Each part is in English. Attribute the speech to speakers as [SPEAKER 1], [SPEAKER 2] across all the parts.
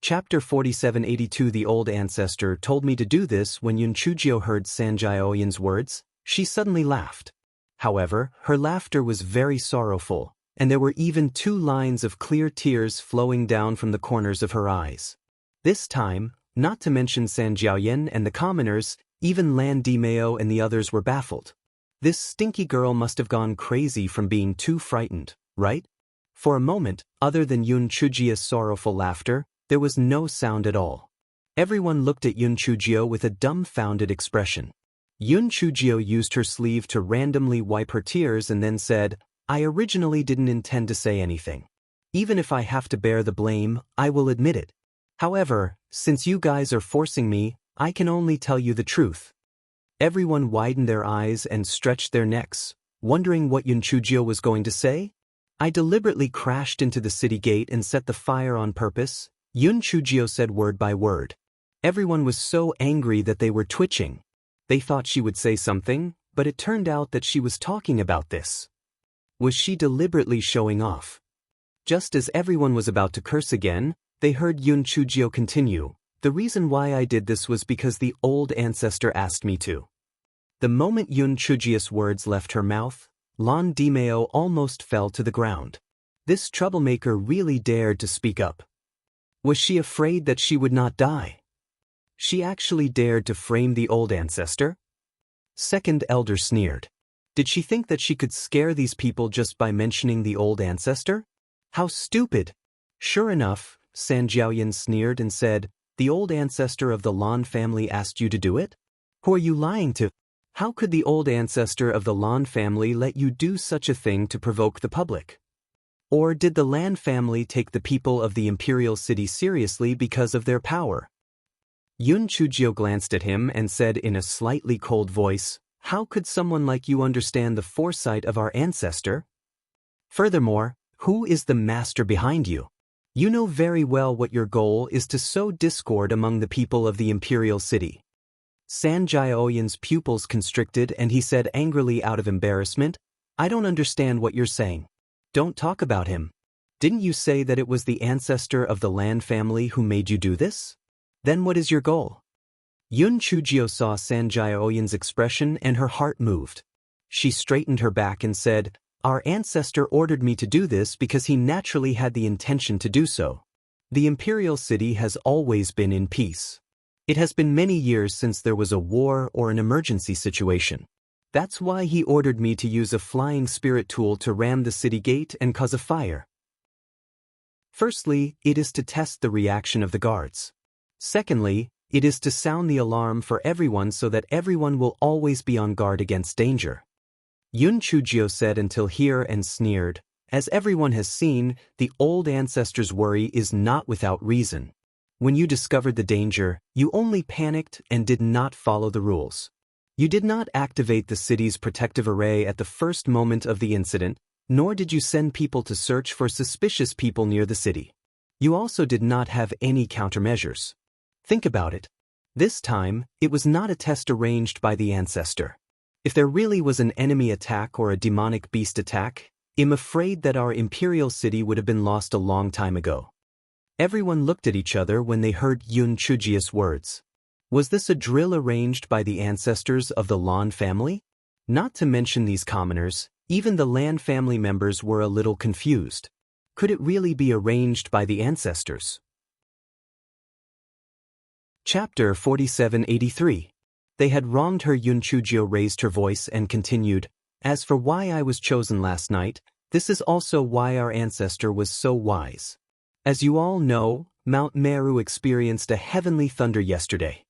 [SPEAKER 1] Chapter 4782. The old ancestor told me to do this. When Yunchujio heard Sanjaoyan's words, she suddenly laughed. However, her laughter was very sorrowful, and there were even 2 lines of clear tears flowing down from the corners of her eyes. This time, not to mention Sanjiaoyan and the commoners, even Lan Dimeo and the others were baffled. This stinky girl must have gone crazy from being too frightened, right? For a moment, other than Yunchujio's sorrowful laughter, there was no sound at all. Everyone looked at Yunchujio with a dumbfounded expression. Yunchujio used her sleeve to randomly wipe her tears and then said, "I originally didn't intend to say anything. Even if I have to bear the blame, I will admit it. However, since you guys are forcing me, I can only tell you the truth." Everyone widened their eyes and stretched their necks, wondering what Yunchujio was going to say. "I deliberately crashed into the city gate and set the fire on purpose," Yunchujio said word by word. Everyone was so angry that they were twitching. They thought she would say something, but it turned out that she was talking about this. Was she deliberately showing off? Just as everyone was about to curse again, they heard Yunchujio continue, "The reason why I did this was because the old ancestor asked me to." The moment Yunchujio's words left her mouth, Lan Dimeo almost fell to the ground. This troublemaker really dared to speak up. Was she afraid that she would not die? She actually dared to frame the old ancestor? Second elder sneered. Did she think that she could scare these people just by mentioning the old ancestor? How stupid! Sure enough, Sanjiaoyan sneered and said, "The old ancestor of the Lan family asked you to do it? Who are you lying to? How could the old ancestor of the Lan family let you do such a thing to provoke the public? Or did the Lan family take the people of the imperial city seriously because of their power?" Yunchujio glanced at him and said in a slightly cold voice, "How could someone like you understand the foresight of our ancestor? Furthermore, who is the master behind you? You know very well what your goal is, to sow discord among the people of the imperial city." Sanjiaoyan's pupils constricted and he said angrily out of embarrassment, "I don't understand what you're saying. Don't talk about him. Didn't you say that it was the ancestor of the Lan family who made you do this? Then what is your goal?" Yunchujio saw Sanjiaoyan's expression and her heart moved. She straightened her back and said, "Our ancestor ordered me to do this because he naturally had the intention to do so. The imperial city has always been in peace. It has been many years since there was a war or an emergency situation. That's why he ordered me to use a flying spirit tool to ram the city gate and cause a fire. Firstly, it is to test the reaction of the guards. Secondly, it is to sound the alarm for everyone so that everyone will always be on guard against danger." Yunchujio said until here and sneered, "As everyone has seen, the old ancestor's worry is not without reason. When you discovered the danger, you only panicked and did not follow the rules. You did not activate the city's protective array at the first moment of the incident, nor did you send people to search for suspicious people near the city. You also did not have any countermeasures. Think about it. This time, it was not a test arranged by the ancestor. If there really was an enemy attack or a demonic beast attack, I'm afraid that our imperial city would have been lost a long time ago." Everyone looked at each other when they heard Yunchujio's words. Was this a drill arranged by the ancestors of the Lan family? Not to mention these commoners, even the Lan family members were a little confused. Could it really be arranged by the ancestors? Chapter 4783. They had wronged her. Yunchujio raised her voice and continued, "As for why I was chosen last night, this is also why our ancestor was so wise. As you all know, Mount Meru experienced a heavenly thunder yesterday.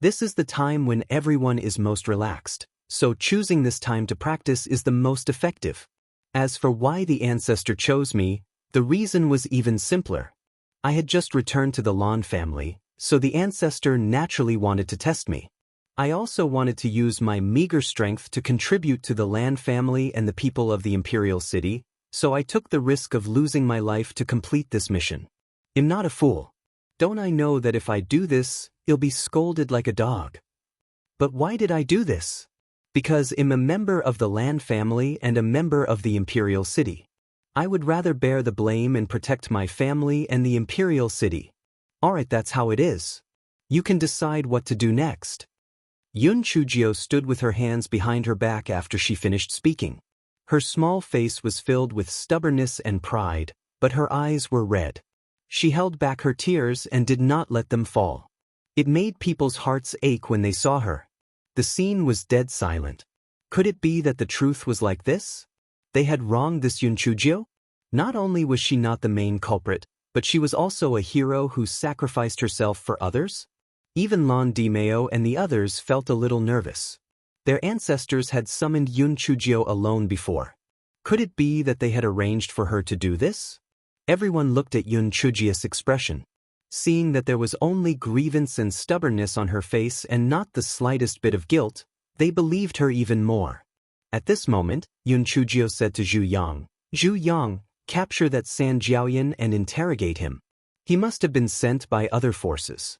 [SPEAKER 1] This is the time when everyone is most relaxed, so choosing this time to practice is the most effective. As for why the ancestor chose me, the reason was even simpler. I had just returned to the Lan family, so the ancestor naturally wanted to test me. I also wanted to use my meager strength to contribute to the Lan family and the people of the imperial city, so I took the risk of losing my life to complete this mission. I'm not a fool. Don't I know that if I do this, I'll be scolded like a dog? But why did I do this? Because I'm a member of the Lan family and a member of the imperial city. I would rather bear the blame and protect my family and the imperial city. Alright, that's how it is. You can decide what to do next. Yun Chujio stood with her hands behind her back after she finished speaking. Her small face was filled with stubbornness and pride, but her eyes were red. She held back her tears and did not let them fall. It made people's hearts ache when they saw her. The scene was dead silent. Could it be that the truth was like this? They had wronged this Yun Chujio? Not only was she not the main culprit, but she was also a hero who sacrificed herself for others? Even Lan Dimeo and the others felt a little nervous. Their ancestors had summoned Yun Chujio alone before. Could it be that they had arranged for her to do this? Everyone looked at Yun Chujio's expression. Seeing that there was only grievance and stubbornness on her face and not the slightest bit of guilt, they believed her even more. At this moment, Yun Chujio said to Zhu Yang, "Zhu Yang, capture that San Jiaoyan and interrogate him. He must have been sent by other forces."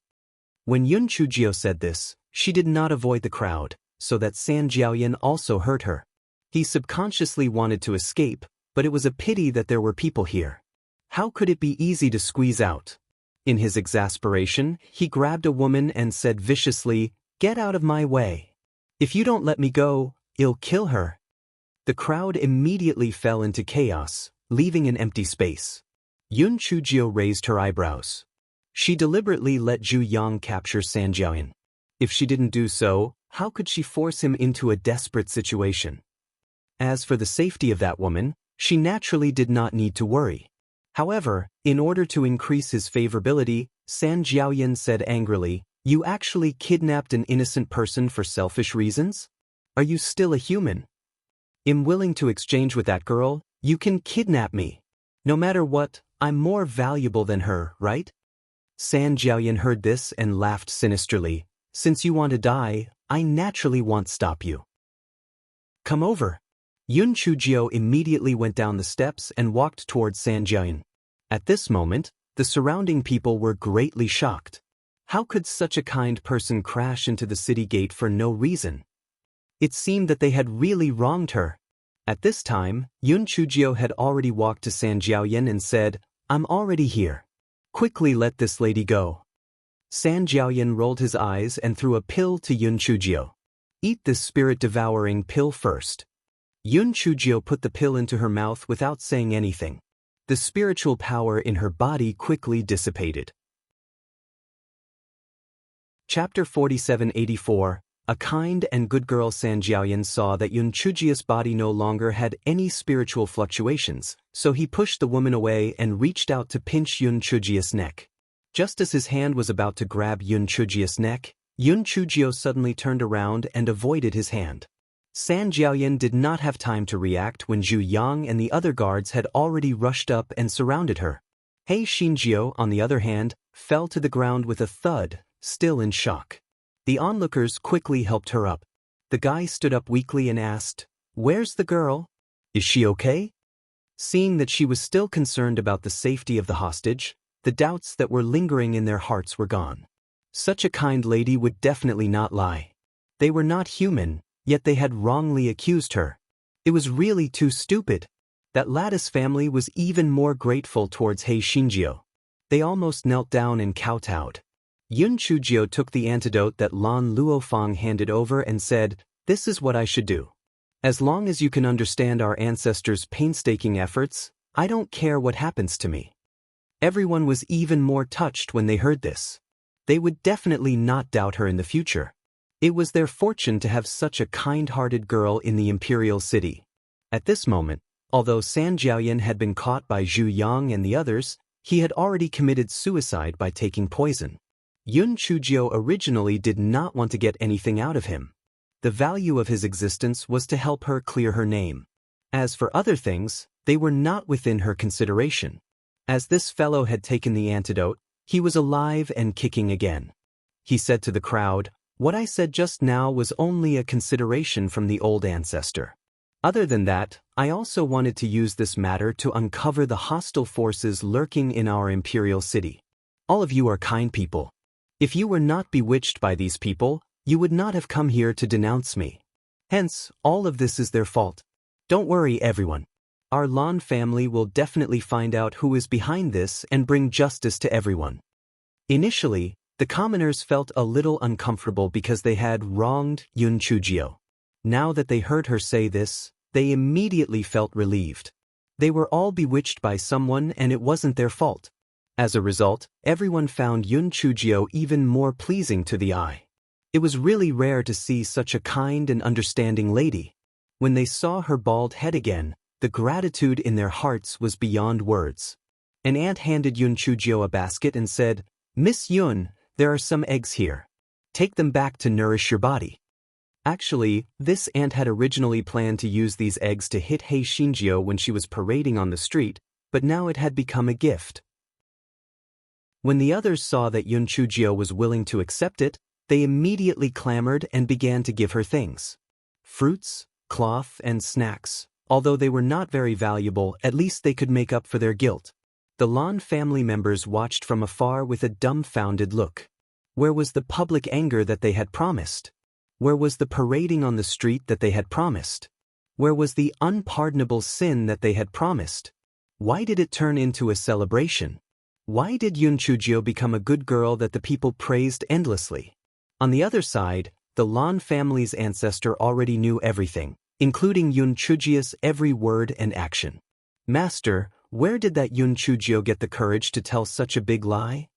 [SPEAKER 1] When Yun Chujio said this, she did not avoid the crowd, so that San Jiaoyan also heard her. He subconsciously wanted to escape, but it was a pity that there were people here. How could it be easy to squeeze out? In his exasperation, he grabbed a woman and said viciously, "Get out of my way. If you don't let me go, I'll kill her." The crowd immediately fell into chaos, leaving an empty space. Yun Chujio raised her eyebrows. She deliberately let Zhu Yang capture San Jiaoyan. If she didn't do so, how could she force him into a desperate situation? As for the safety of that woman, she naturally did not need to worry. However, in order to increase his favorability, San Jiaoyan said angrily, "You actually kidnapped an innocent person for selfish reasons? Are you still a human? I'm willing to exchange with that girl. You can kidnap me. No matter what, I'm more valuable than her, right?" San Jiaoyan heard this and laughed sinisterly. "Since you want to die, I naturally won't stop you. Come over." Yun Chujio immediately went down the steps and walked towards San Jiaoyan. At this moment, the surrounding people were greatly shocked. How could such a kind person crash into the city gate for no reason? It seemed that they had really wronged her. At this time, Yun Chujio had already walked to San Jiaoyan and said, "I'm already here. Quickly let this lady go." San Jiaoyan rolled his eyes and threw a pill to Yun Chujio. "Eat this spirit-devouring pill first." Yun Chujio put the pill into her mouth without saying anything. The spiritual power in her body quickly dissipated. Chapter 4784. A kind and good girl. San Jiaoyan saw that Yun Chujio's body no longer had any spiritual fluctuations, so he pushed the woman away and reached out to pinch Yun Chujio's neck. Just as his hand was about to grab Yun Chujio's neck, Yun Chujio suddenly turned around and avoided his hand. San Jiaoyan did not have time to react when Zhu Yang and the other guards had already rushed up and surrounded her. He Xinjiao, on the other hand, fell to the ground with a thud, still in shock. The onlookers quickly helped her up. The guy stood up weakly and asked, "Where's the girl? Is she okay?" Seeing that she was still concerned about the safety of the hostage, the doubts that were lingering in their hearts were gone. Such a kind lady would definitely not lie. They were not human, yet they had wrongly accused her. It was really too stupid. That Lattice family was even more grateful towards He Xinjiao. They almost knelt down and kowtowed. Yun Chujio took the antidote that Lan Luofeng handed over and said, "This is what I should do. As long as you can understand our ancestors' painstaking efforts, I don't care what happens to me." Everyone was even more touched when they heard this. They would definitely not doubt her in the future. It was their fortune to have such a kind-hearted girl in the imperial city. At this moment, although San Jiaoyan had been caught by Zhu Yang and the others, he had already committed suicide by taking poison. Yun Chujio originally did not want to get anything out of him. The value of his existence was to help her clear her name. As for other things, they were not within her consideration. As this fellow had taken the antidote, he was alive and kicking again. He said to the crowd, "What I said just now was only a consideration from the old ancestor. Other than that, I also wanted to use this matter to uncover the hostile forces lurking in our imperial city. All of you are kind people. If you were not bewitched by these people, you would not have come here to denounce me. Hence, all of this is their fault. Don't worry, everyone. Our Lan family will definitely find out who is behind this and bring justice to everyone." Initially, the commoners felt a little uncomfortable because they had wronged Yun Chujio. Now that they heard her say this, they immediately felt relieved. They were all bewitched by someone and it wasn't their fault. As a result, everyone found Yun Chujio even more pleasing to the eye. It was really rare to see such a kind and understanding lady. When they saw her bald head again, the gratitude in their hearts was beyond words. An aunt handed Yun Chujio a basket and said, "Miss Yun, there are some eggs here. Take them back to nourish your body." Actually, this aunt had originally planned to use these eggs to hit Hei Shinjio when she was parading on the street, but now it had become a gift. When the others saw that Yun Chujio was willing to accept it, they immediately clamored and began to give her things. Fruits, cloth, and snacks. Although they were not very valuable, at least they could make up for their guilt. The Lan family members watched from afar with a dumbfounded look. Where was the public anger that they had promised? Where was the parading on the street that they had promised? Where was the unpardonable sin that they had promised? Why did it turn into a celebration? Why did Yun Chujio become a good girl that the people praised endlessly? On the other side, the Lan family's ancestor already knew everything, including Yun Chujio's every word and action. "Master, where did that Yun Chujio get the courage to tell such a big lie?"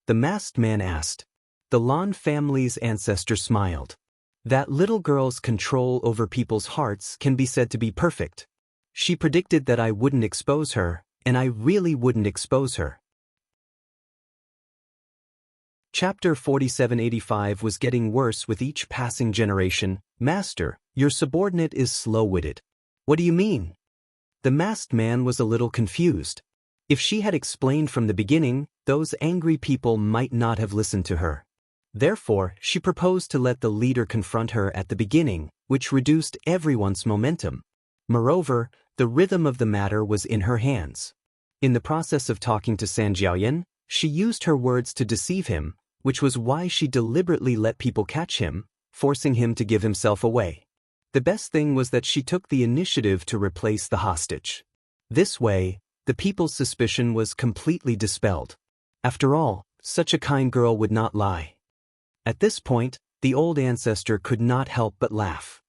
[SPEAKER 1] the masked man asked. The Lan family's ancestor smiled. "That little girl's control over people's hearts can be said to be perfect. She predicted that I wouldn't expose her, and I really wouldn't expose her." Chapter 4785 was getting worse with each passing generation. "Master, your subordinate is slow-witted." "What do you mean?" The masked man was a little confused. If she had explained from the beginning, those angry people might not have listened to her. Therefore, she proposed to let the leader confront her at the beginning, which reduced everyone's momentum. Moreover, the rhythm of the matter was in her hands. In the process of talking to San Jiaoyan, she used her words to deceive him, which was why she deliberately let people catch him, forcing him to give himself away. The best thing was that she took the initiative to replace the hostage. This way, the people's suspicion was completely dispelled. After all, such a kind girl would not lie. At this point, the old ancestor could not help but laugh.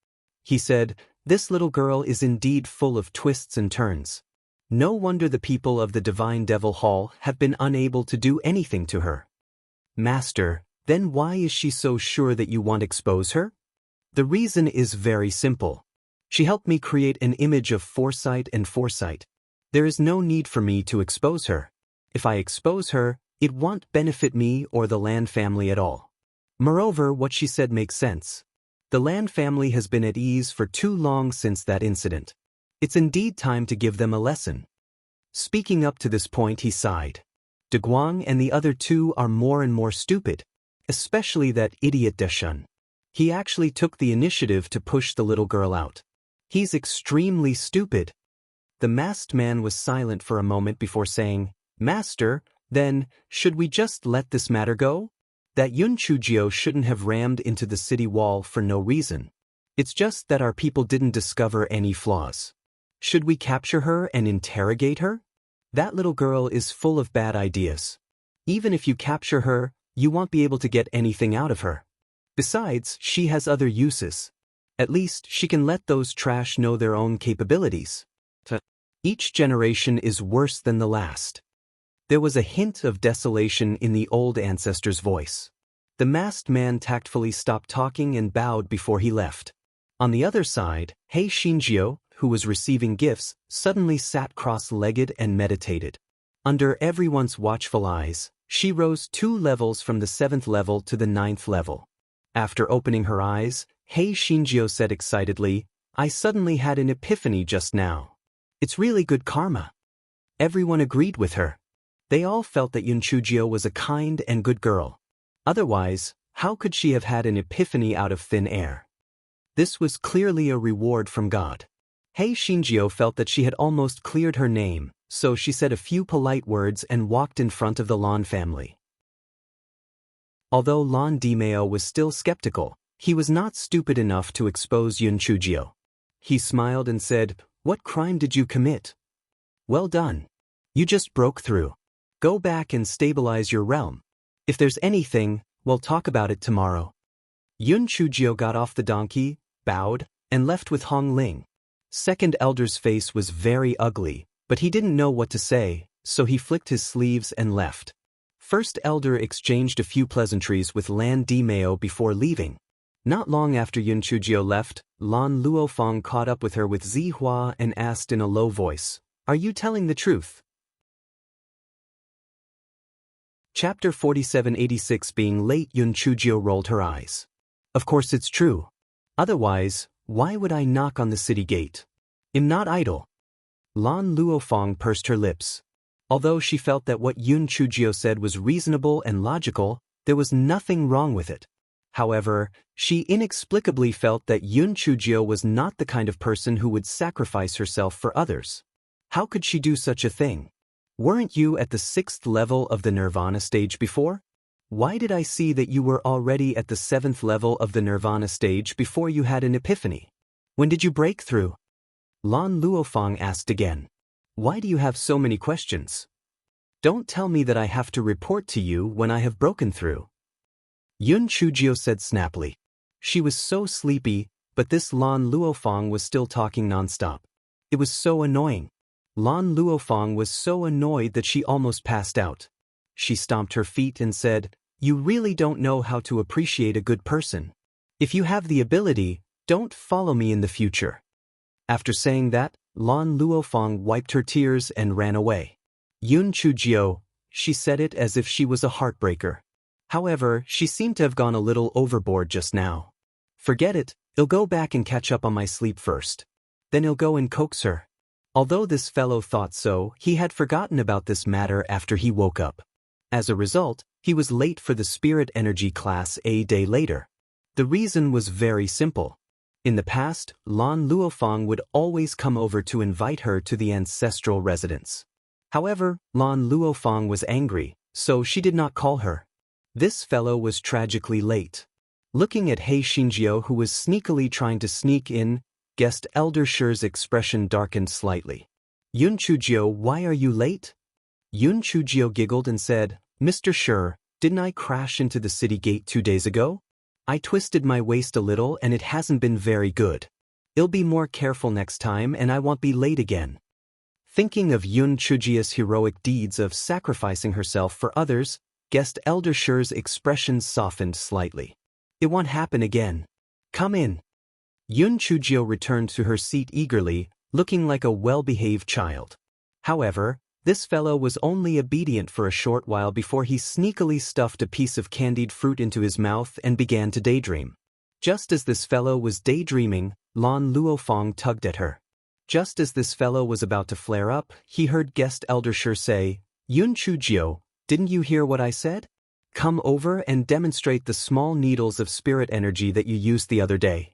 [SPEAKER 1] He said, "This little girl is indeed full of twists and turns. No wonder the people of the Divine Devil Hall have been unable to do anything to her." "Master, then why is she so sure that you won't expose her?" "The reason is very simple. She helped me create an image of foresight and foresight. There is no need for me to expose her. If I expose her, it won't benefit me or the Lan family at all. Moreover, what she said makes sense. The Lan family has been at ease for too long since that incident. It's indeed time to give them a lesson." Speaking up to this point, he sighed. De Guang and the other two are more and more stupid, especially that idiot Deshun. He actually took the initiative to push the little girl out. He's extremely stupid. The masked man was silent for a moment before saying, "Master, then, should we just let this matter go? That Yun Chujio shouldn't have rammed into the city wall for no reason. It's just that our people didn't discover any flaws. Should we capture her and interrogate her? That little girl is full of bad ideas. Even if you capture her, you won't be able to get anything out of her. Besides, she has other uses. At least, she can let those trash know their own capabilities. Each generation is worse than the last." There was a hint of desolation in the old ancestor's voice. The masked man tactfully stopped talking and bowed before he left. On the other side, Hei Shinjio, who was receiving gifts, suddenly sat cross-legged and meditated. Under everyone's watchful eyes, she rose 2 levels from the 7th level to the 9th level. After opening her eyes, Hei Shinjio said excitedly, "I suddenly had an epiphany just now. It's really good karma." Everyone agreed with her. They all felt that Yun Chujio was a kind and good girl. Otherwise, how could she have had an epiphany out of thin air? This was clearly a reward from God. Hei Shinjio felt that she had almost cleared her name, so she said a few polite words and walked in front of the Lan family. Although Lan Dimeo was still skeptical, he was not stupid enough to expose Yun Chujio. He smiled and said, "What crime did you commit? Well done. You just broke through. Go back and stabilize your realm. If there's anything, we'll talk about it tomorrow. Yun Chujio got off the donkey, bowed, and left with Hong Ling. Second elder's face was very ugly, but he didn't know what to say, so he flicked his sleeves and left. First elder exchanged a few pleasantries with Lan Dimeo before leaving. Not long after Yun Chujio left, Lan Luofeng caught up with her with Zihua and asked in a low voice, "Are you telling the truth?" Chapter 4786. Being late. Yun Chujio rolled her eyes. Of course it's true. Otherwise, why would I knock on the city gate? I'm not idle. Lan Luofeng pursed her lips. Although she felt that what Yun Chujio said was reasonable and logical, there was nothing wrong with it. However, she inexplicably felt that Yun Chujio was not the kind of person who would sacrifice herself for others. How could she do such a thing? Weren't you at the 6th level of the Nirvana stage before? Why did I see that you were already at the 7th level of the Nirvana stage before you had an epiphany? When did you break through? Lan Luofeng asked again. Why do you have so many questions? Don't tell me that I have to report to you when I have broken through. Yun Chujio said snappily. She was so sleepy, but this Lan Luofeng was still talking nonstop. It was so annoying. Lan Luofeng was so annoyed that she almost passed out. She stomped her feet and said, "You really don't know how to appreciate a good person. If you have the ability, don't follow me in the future." After saying that, Lan Luofeng wiped her tears and ran away. Yun Chujio, she said it as if she was a heartbreaker. However, she seemed to have gone a little overboard just now. Forget it, I'll go back and catch up on my sleep first. Then I'll go and coax her. Although this fellow thought so, he had forgotten about this matter after he woke up. As a result, he was late for the spirit energy class a day later. The reason was very simple. In the past, Lan Luofeng would always come over to invite her to the ancestral residence. However, Lan Luofeng was angry, so she did not call her. This fellow was tragically late. Looking at He Xinjiu, who was sneakily trying to sneak in, guest Elder Shi's expression darkened slightly. "Yun Chujio, why are you late?" Yun Chujio giggled and said, "Mr. Shi, didn't I crash into the city gate 2 days ago? I twisted my waist a little and it hasn't been very good. I'll be more careful next time and I won't be late again." Thinking of Yun Chujio's heroic deeds of sacrificing herself for others, guest Elder Shi's expression softened slightly. "It won't happen again. Come in." Yun Chujio returned to her seat eagerly, looking like a well-behaved child. However, this fellow was only obedient for a short while before he sneakily stuffed a piece of candied fruit into his mouth and began to daydream. Just as this fellow was daydreaming, Lan Luofeng tugged at her. Just as this fellow was about to flare up, he heard guest Elder Shi say, "Yun Chujio, didn't you hear what I said? Come over and demonstrate the small needles of spirit energy that you used the other day."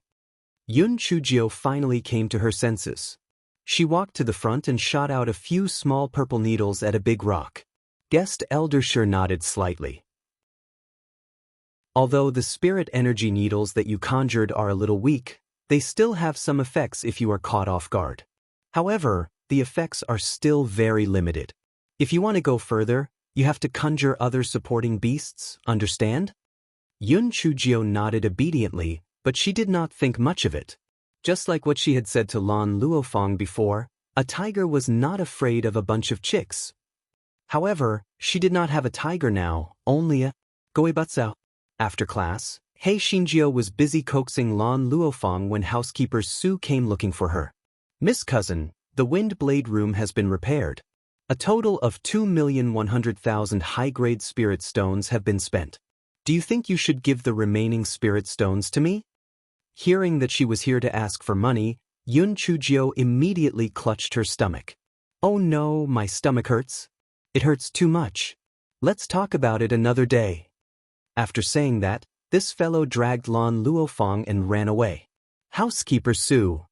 [SPEAKER 1] Yun Chujio finally came to her senses. She walked to the front and shot out a few small purple needles at a big rock. Guest Elder Shi nodded slightly. Although the spirit energy needles that you conjured are a little weak, they still have some effects if you are caught off guard. However, the effects are still very limited. If you want to go further, you have to conjure other supporting beasts, understand? Yun Chujio nodded obediently, but she did not think much of it. Just like what she had said to Lan Luofeng before, a tiger was not afraid of a bunch of chicks. However, she did not have a tiger now, only a goibutsao. After class, He Xinjiu was busy coaxing Lan Luofeng when housekeeper Su came looking for her. "Miss Cousin, the wind blade room has been repaired. A total of 2,100,000 high-grade spirit stones have been spent. Do you think you should give the remaining spirit stones to me?" Hearing that she was here to ask for money, Yun Chujio immediately clutched her stomach. "Oh no, my stomach hurts. It hurts too much. Let's talk about it another day." After saying that, this fellow dragged Lan Luofeng and ran away. Housekeeper Su.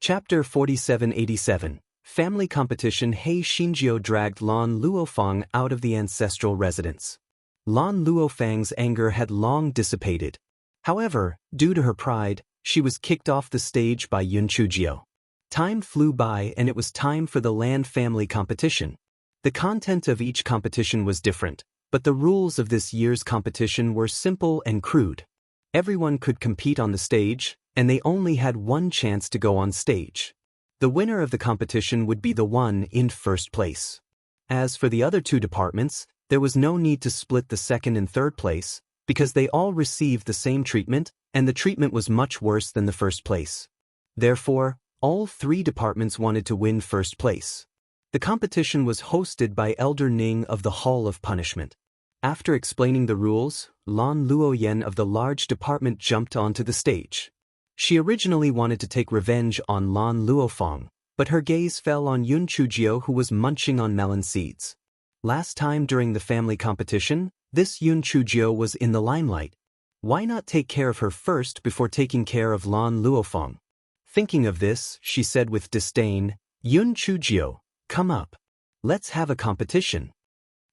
[SPEAKER 1] Chapter 4787. Family competition. He Xinjiu dragged Lan Luofeng out of the ancestral residence. Lan Luofeng's anger had long dissipated. However, due to her pride, she was kicked off the stage by Yun Chujio. Time flew by and it was time for the land family competition. The content of each competition was different, but the rules of this year's competition were simple and crude. Everyone could compete on the stage, and they only had one chance to go on stage. The winner of the competition would be the one in first place. As for the other two departments, there was no need to split the second and third place, because they all received the same treatment, and the treatment was much worse than the first place. Therefore, all three departments wanted to win first place. The competition was hosted by Elder Ning of the Hall of Punishment. After explaining the rules, Lan Luoyen of the large department jumped onto the stage. She originally wanted to take revenge on Lan Luofeng, but her gaze fell on Yun Chujio, who was munching on melon seeds. Last time during the family competition, this Yun Chujio was in the limelight. Why not take care of her first before taking care of Lan Luofeng? Thinking of this, she said with disdain, "Yun Chujio, come up. Let's have a competition."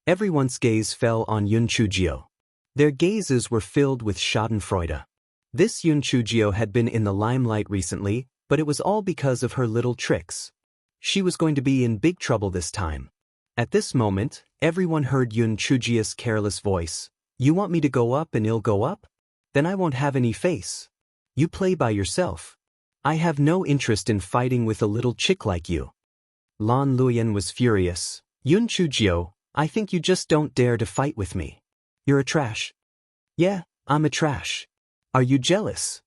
[SPEAKER 1] Everyone's gaze fell on Yun Chujio. Their gazes were filled with schadenfreude. This Yun Chujio had been in the limelight recently, but it was all because of her little tricks. She was going to be in big trouble this time. At this moment, everyone heard Yun Chujio's careless voice. "You want me to go up and I'll go up? Then I won't have any face. You play by yourself. I have no interest in fighting with a little chick like you." Lan Luoyen was furious. "Yun Chujio, I think you just don't dare to fight with me. You're a trash." "Yeah, I'm a trash. Are you jealous?"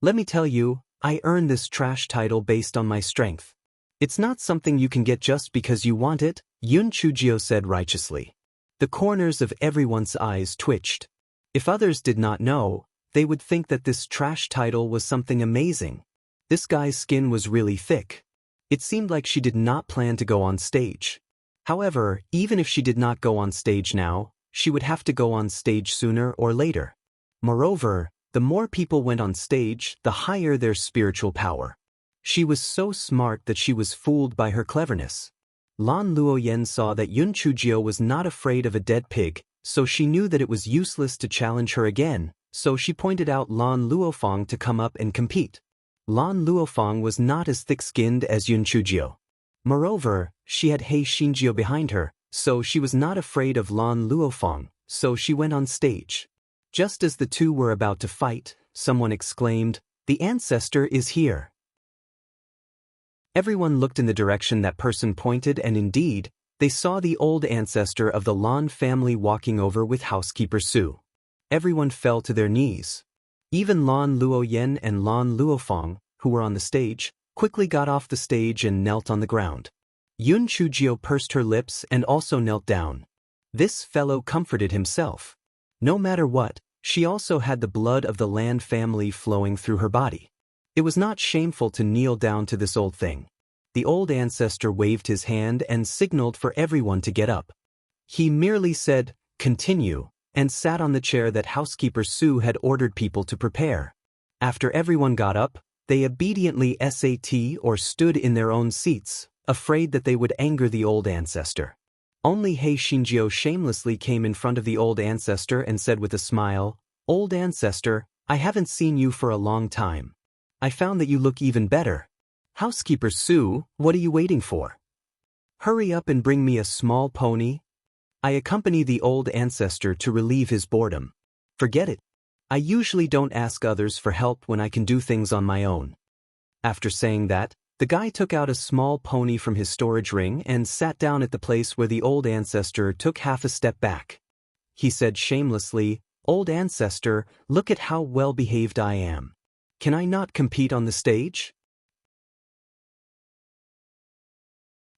[SPEAKER 1] "Let me tell you, I earned this trash title based on my strength. It's not something you can get just because you want it," Yun Chujio said righteously. The corners of everyone's eyes twitched. If others did not know, they would think that this trash title was something amazing. This guy's skin was really thick. It seemed like she did not plan to go on stage. However, even if she did not go on stage now, she would have to go on stage sooner or later. Moreover, the more people went on stage, the higher their spiritual power. She was so smart that she was fooled by her cleverness. Lan Luoyen saw that Yun Chujio was not afraid of a dead pig, so she knew that it was useless to challenge her again, so she pointed out Lan Luofeng to come up and compete. Lan Luofeng was not as thick-skinned as Yun Chujio. Moreover, she had He Xinjiu behind her, so she was not afraid of Lan Luofeng, so she went on stage. Just as the two were about to fight, someone exclaimed, "The ancestor is here." Everyone looked in the direction that person pointed, and indeed, they saw the old ancestor of the Lan family walking over with housekeeper Su. Everyone fell to their knees. Even Lan Luoyen and Lan Luofeng, who were on the stage, quickly got off the stage and knelt on the ground. Yun Chujio pursed her lips and also knelt down. This fellow comforted himself. No matter what, she also had the blood of the Lan family flowing through her body. It was not shameful to kneel down to this old thing. The old ancestor waved his hand and signaled for everyone to get up. He merely said, "Continue," and sat on the chair that housekeeper Su had ordered people to prepare. After everyone got up, they obediently sat or stood in their own seats, afraid that they would anger the old ancestor. Only He Xinjiu shamelessly came in front of the old ancestor and said with a smile, "Old ancestor, I haven't seen you for a long time. I found that you look even better. Housekeeper Su, what are you waiting for? Hurry up and bring me a small pony." I accompany the old ancestor to relieve his boredom. Forget it. I usually don't ask others for help when I can do things on my own. After saying that, the guy took out a small pony from his storage ring and sat down at the place where the old ancestor took half a step back. He said shamelessly, "Old ancestor, look at how well behaved I am. Can I not compete on the stage?"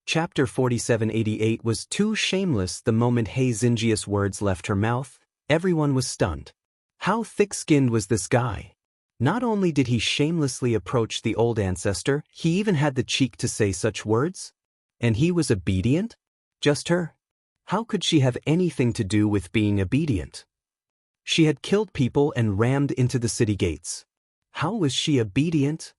[SPEAKER 1] Chapter 4788 was too shameless. The moment He Xinjiu's words left her mouth, everyone was stunned. How thick-skinned was this guy? Not only did he shamelessly approach the old ancestor, he even had the cheek to say such words? And he was obedient? Just her? How could she have anything to do with being obedient? She had killed people and rammed into the city gates. How was she obedient?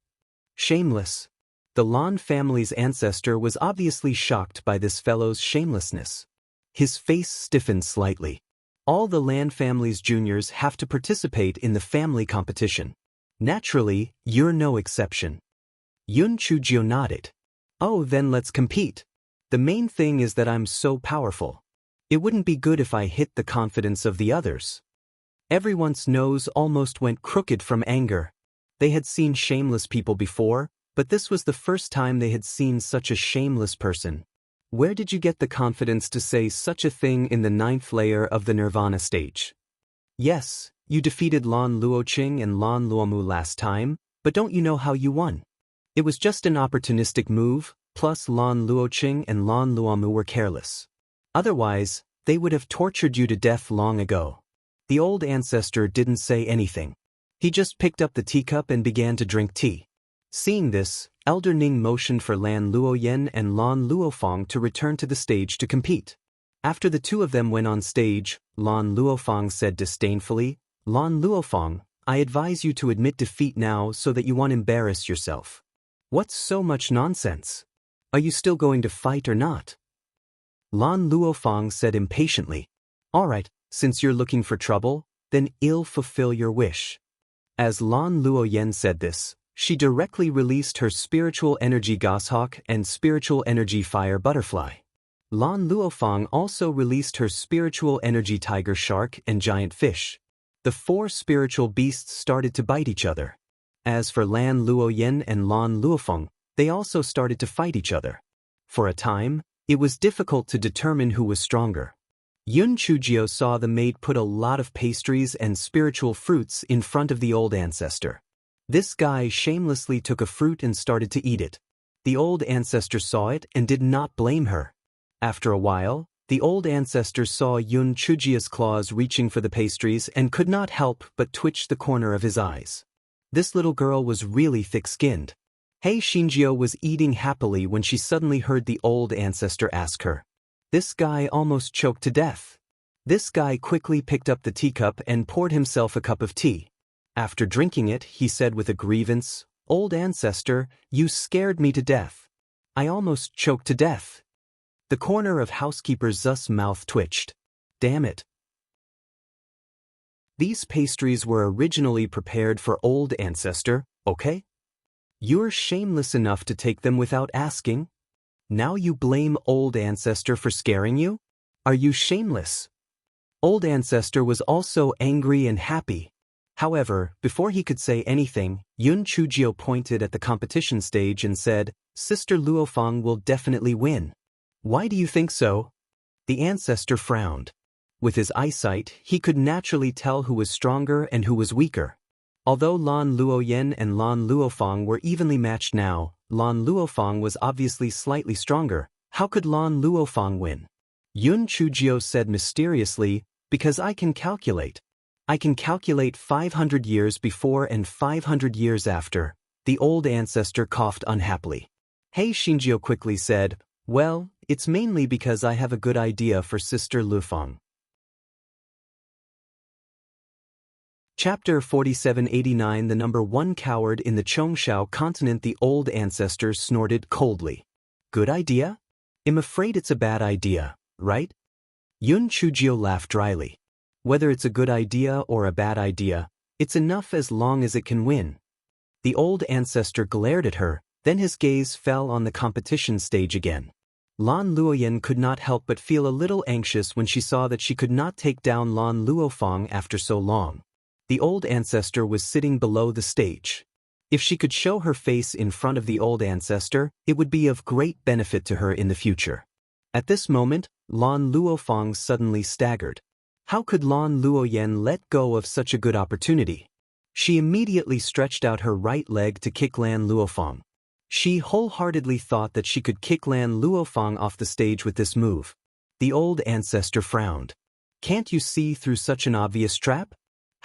[SPEAKER 1] Shameless. The Lan family's ancestor was obviously shocked by this fellow's shamelessness. His face stiffened slightly. All the Lan family's juniors have to participate in the family competition. Naturally, you're no exception. Yun Chujio nodded. "Oh, then let's compete." The main thing is that I'm so powerful. It wouldn't be good if I hit the confidence of the others. Everyone's nose almost went crooked from anger. They had seen shameless people before, but this was the first time they had seen such a shameless person. Where did you get the confidence to say such a thing in the 9th layer of the Nirvana stage? Yes, you defeated Lan Luoqing and Lan Luomu last time, but don't you know how you won? It was just an opportunistic move, plus Lan Luoqing and Lan Luomu were careless. Otherwise, they would have tortured you to death long ago. The old ancestor didn't say anything. He just picked up the teacup and began to drink tea. Seeing this, Elder Ning motioned for Lan Luoyen and Lan Luofang to return to the stage to compete. After the two of them went on stage, Lan Luofang said disdainfully, "Lan Luofang, I advise you to admit defeat now so that you won't embarrass yourself." What's so much nonsense? Are you still going to fight or not? Lan Luofang said impatiently. All right, since you're looking for trouble, then I'll fulfill your wish. As Lan Luoyen said this, she directly released her spiritual energy goshawk and spiritual energy fire butterfly. Lan Luofang also released her spiritual energy tiger shark and giant fish. The 4 spiritual beasts started to bite each other. As for Lan Luoyen and Lan Luofeng, they also started to fight each other. For a time, it was difficult to determine who was stronger. Yun Chujio saw the maid put a lot of pastries and spiritual fruits in front of the old ancestor. This guy shamelessly took a fruit and started to eat it. The old ancestor saw it and did not blame her. After a while, the old ancestor saw Yun Chujio's claws reaching for the pastries and could not help but twitch the corner of his eyes. This little girl was really thick-skinned. Hei Shinjio was eating happily when she suddenly heard the old ancestor ask her. This guy almost choked to death. This guy quickly picked up the teacup and poured himself a cup of tea. After drinking it, he said with a grievance, "Old ancestor, you scared me to death. I almost choked to death." The corner of housekeeper Z's mouth twitched. Damn it. These pastries were originally prepared for old ancestor, okay? You're shameless enough to take them without asking? Now you blame old ancestor for scaring you? Are you shameless? Old ancestor was also angry and happy. However, before he could say anything, Yun Chujio pointed at the competition stage and said, "Sister Luofang will definitely win." Why do you think so? The ancestor frowned. With his eyesight, he could naturally tell who was stronger and who was weaker. Although Lan Luoyen and Lan Luofang were evenly matched now, Lan Luofang was obviously slightly stronger. How could Lan Luofang win? Yun Chujio said mysteriously, "Because I can calculate. I can calculate 500 years before and 500 years after." The old ancestor coughed unhappily. Hei Shinjio quickly said, "Well, it's mainly because I have a good idea for Sister Lufang." Chapter 4789. The number 1 coward in the Chongshao continent. The old ancestor snorted coldly. Good idea? I'm afraid it's a bad idea, right? Yun Chujio laughed dryly. Whether it's a good idea or a bad idea, it's enough as long as it can win. The old ancestor glared at her, then his gaze fell on the competition stage again. Lan Luoyen could not help but feel a little anxious when she saw that she could not take down Lan Luofang after so long. The old ancestor was sitting below the stage. If she could show her face in front of the old ancestor, it would be of great benefit to her in the future. At this moment, Lan Luofang suddenly staggered. How could Lan Luoyen let go of such a good opportunity? She immediately stretched out her right leg to kick Lan Luofang. She wholeheartedly thought that she could kick Lan Luofang off the stage with this move. The old ancestor frowned. Can't you see through such an obvious trap?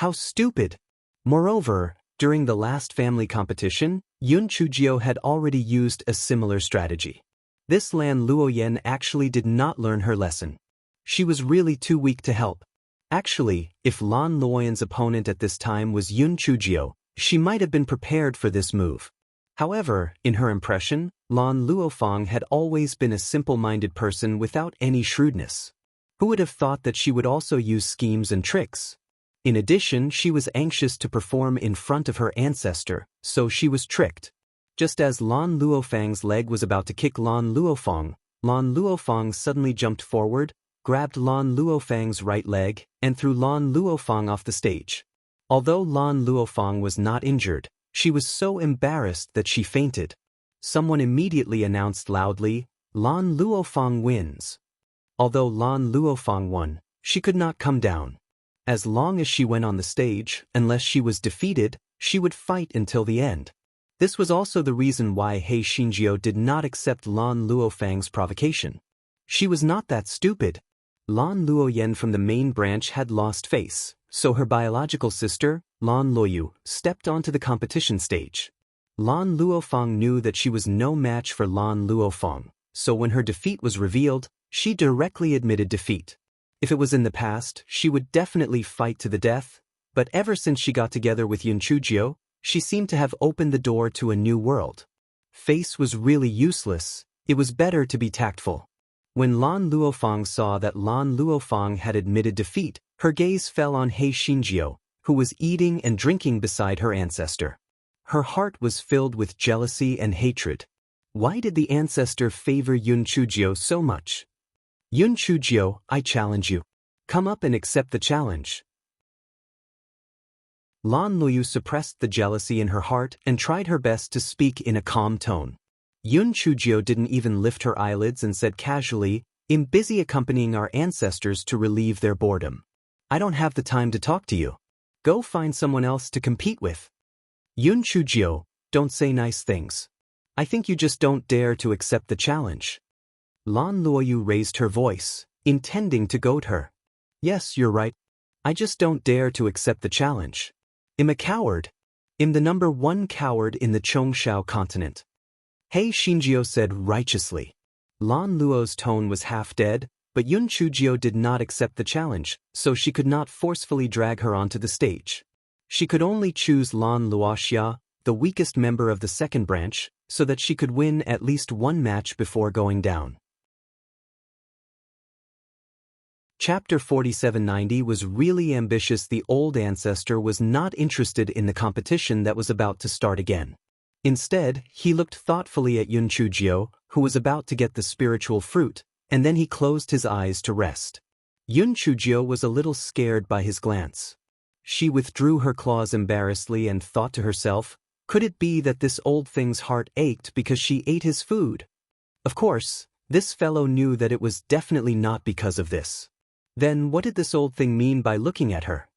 [SPEAKER 1] How stupid! Moreover, during the last family competition, Yun Chujio had already used a similar strategy. This Lan Luoyen actually did not learn her lesson. She was really too weak to help. Actually, if Lan Luoyen's opponent at this time was Yun Chujio, she might have been prepared for this move. However, in her impression, Lan Luofang had always been a simple-minded person without any shrewdness. Who would have thought that she would also use schemes and tricks? In addition, she was anxious to perform in front of her ancestor, so she was tricked. Just as Lan Luofang's leg was about to kick Lan Luofang, Lan Luofang suddenly jumped forward, grabbed Lan Luofang's right leg, and threw Lan Luofang off the stage. Although Lan Luofang was not injured, she was so embarrassed that she fainted. Someone immediately announced loudly, "Lan Luofang wins." Although Lan Luofang won, she could not come down. As long as she went on the stage, unless she was defeated, she would fight until the end. This was also the reason why He Xinjiu did not accept Lan Luofang's provocation. She was not that stupid. Lan Luoyen from the main branch had lost face, so her biological sister, Lan Luoyu, stepped onto the competition stage. Lan Luofang knew that she was no match for Lan Luofang, so when her defeat was revealed, she directly admitted defeat. If it was in the past, she would definitely fight to the death, but ever since she got together with Yun Chujio, she seemed to have opened the door to a new world. Face was really useless, it was better to be tactful. When Lan Luofang saw that Lan Luofang had admitted defeat, her gaze fell on He Xinjiu, who was eating and drinking beside her ancestor. Her heart was filled with jealousy and hatred. Why did the ancestor favor Yun Chujio so much? "Yun Chujio, I challenge you. Come up and accept the challenge." Lan Luoyu suppressed the jealousy in her heart and tried her best to speak in a calm tone. Yun Chujio didn't even lift her eyelids and said casually, "I'm busy accompanying our ancestors to relieve their boredom. I don't have the time to talk to you. Go find someone else to compete with." "Yun Chujio, don't say nice things. I think you just don't dare to accept the challenge." Lan Luoyu raised her voice, intending to goad her. "Yes, you're right. I just don't dare to accept the challenge. I'm a coward. I'm the #1 coward in the Chongshao continent." He Xinjiu said righteously. Lan Luo's tone was half dead, but Yun Chujio did not accept the challenge, so she could not forcefully drag her onto the stage. She could only choose Lan Luoxia, the weakest member of the second branch, so that she could win at least one match before going down. Chapter 4790 was really ambitious. The old ancestor was not interested in the competition that was about to start again. Instead, he looked thoughtfully at Yun Chujio, who was about to get the spiritual fruit, and then he closed his eyes to rest. Yun Chujio was a little scared by his glance. She withdrew her claws embarrassedly and thought to herself, could it be that this old thing's heart ached because she ate his food? Of course, this fellow knew that it was definitely not because of this. Then what did this old thing mean by looking at her?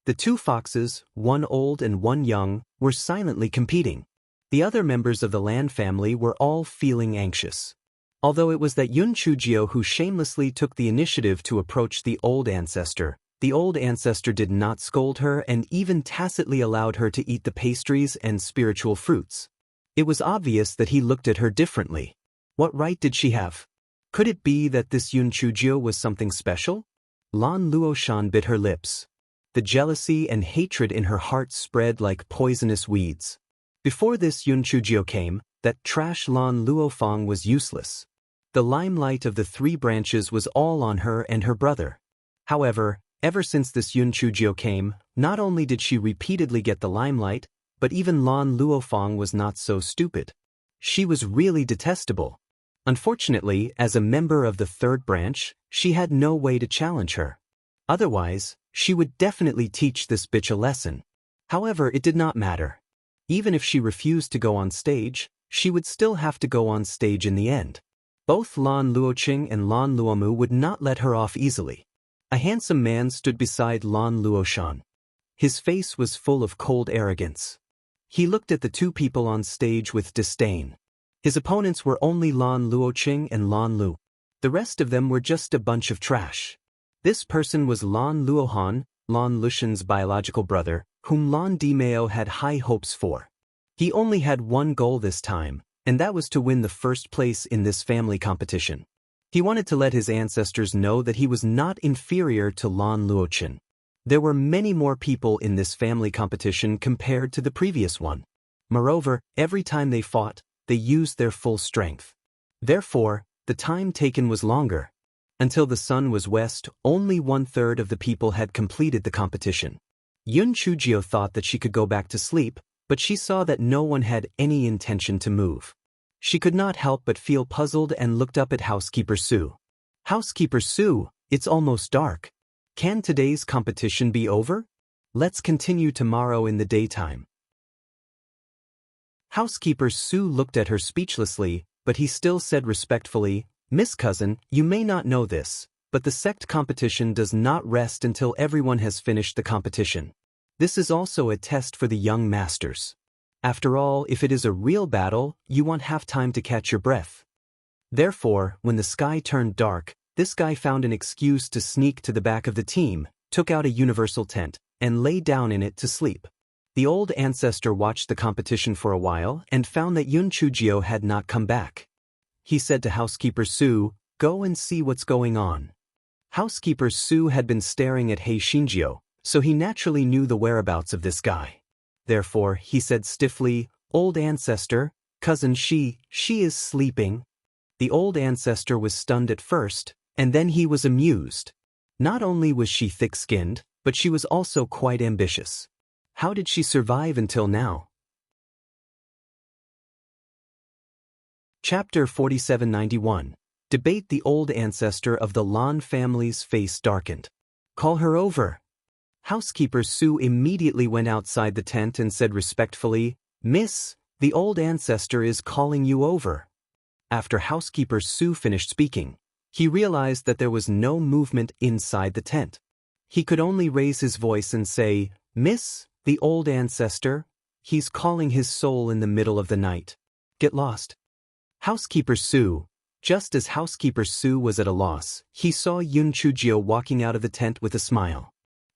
[SPEAKER 1] The two foxes, one old and one young, were silently competing. The other members of the Lan family were all feeling anxious. Although it was that Yun Chujio who shamelessly took the initiative to approach the old ancestor did not scold her and even tacitly allowed her to eat the pastries and spiritual fruits. It was obvious that he looked at her differently. What right did she have? Could it be that this Yun Chujio was something special? Lan Luoshan bit her lips. The jealousy and hatred in her heart spread like poisonous weeds. Before this Yun Chujio came, that trash Lan Luofang was useless. The limelight of the three branches was all on her and her brother. However, ever since this Yun Chujio came, not only did she repeatedly get the limelight, but even Lan Luofang was not so stupid. She was really detestable. Unfortunately, as a member of the third branch, she had no way to challenge her. Otherwise, she would definitely teach this bitch a lesson. However, it did not matter. Even if she refused to go on stage, she would still have to go on stage in the end. Both Lan Luoqing and Lan Luomu would not let her off easily. A handsome man stood beside Lan Luoshan. His face was full of cold arrogance. He looked at the two people on stage with disdain. His opponents were only Lan Luoqing and Lan Lu. The rest of them were just a bunch of trash. This person was Lan Luohan, Lan Lushan's biological brother, whom Lan Dimeo had high hopes for. He only had one goal this time, and that was to win the first place in this family competition. He wanted to let his ancestors know that he was not inferior to Lan Luoqin. There were many more people in this family competition compared to the previous one. Moreover, every time they fought, they used their full strength. Therefore, the time taken was longer. Until the sun was west, only 1/3 of the people had completed the competition. Yun Chujio thought that she could go back to sleep, but she saw that no one had any intention to move. She could not help but feel puzzled and looked up at Housekeeper Sue. Housekeeper Sue, it's almost dark. Can today's competition be over? Let's continue tomorrow in the daytime. Housekeeper Sue looked at her speechlessly, but he still said respectfully, Miss Cousin, you may not know this, but the sect competition does not rest until everyone has finished the competition. This is also a test for the young masters. After all, if it is a real battle, you want half time to catch your breath. Therefore, when the sky turned dark, this guy found an excuse to sneak to the back of the team, took out a universal tent, and lay down in it to sleep. The old ancestor watched the competition for a while and found that Yun Chujio had not come back. He said to Housekeeper Sue, "Go and see what's going on." Housekeeper Sue had been staring at Hei Shinjio, so he naturally knew the whereabouts of this guy. Therefore, he said stiffly, "Old ancestor, cousin she is sleeping." The old ancestor was stunned at first, and then he was amused. Not only was she thick-skinned, but she was also quite ambitious. How did she survive until now? Chapter 4791. Debate. The old ancestor of the Lan family's face darkened. "Call her over." Housekeeper Sue immediately went outside the tent and said respectfully, "Miss, the old ancestor is calling you over." After Housekeeper Sue finished speaking, he realized that there was no movement inside the tent. He could only raise his voice and say, "Miss, the old ancestor, he's calling his soul in the middle of the night. Get lost." Housekeeper Sue. Just as Housekeeper Sue was at a loss, he saw Yun Chujio walking out of the tent with a smile.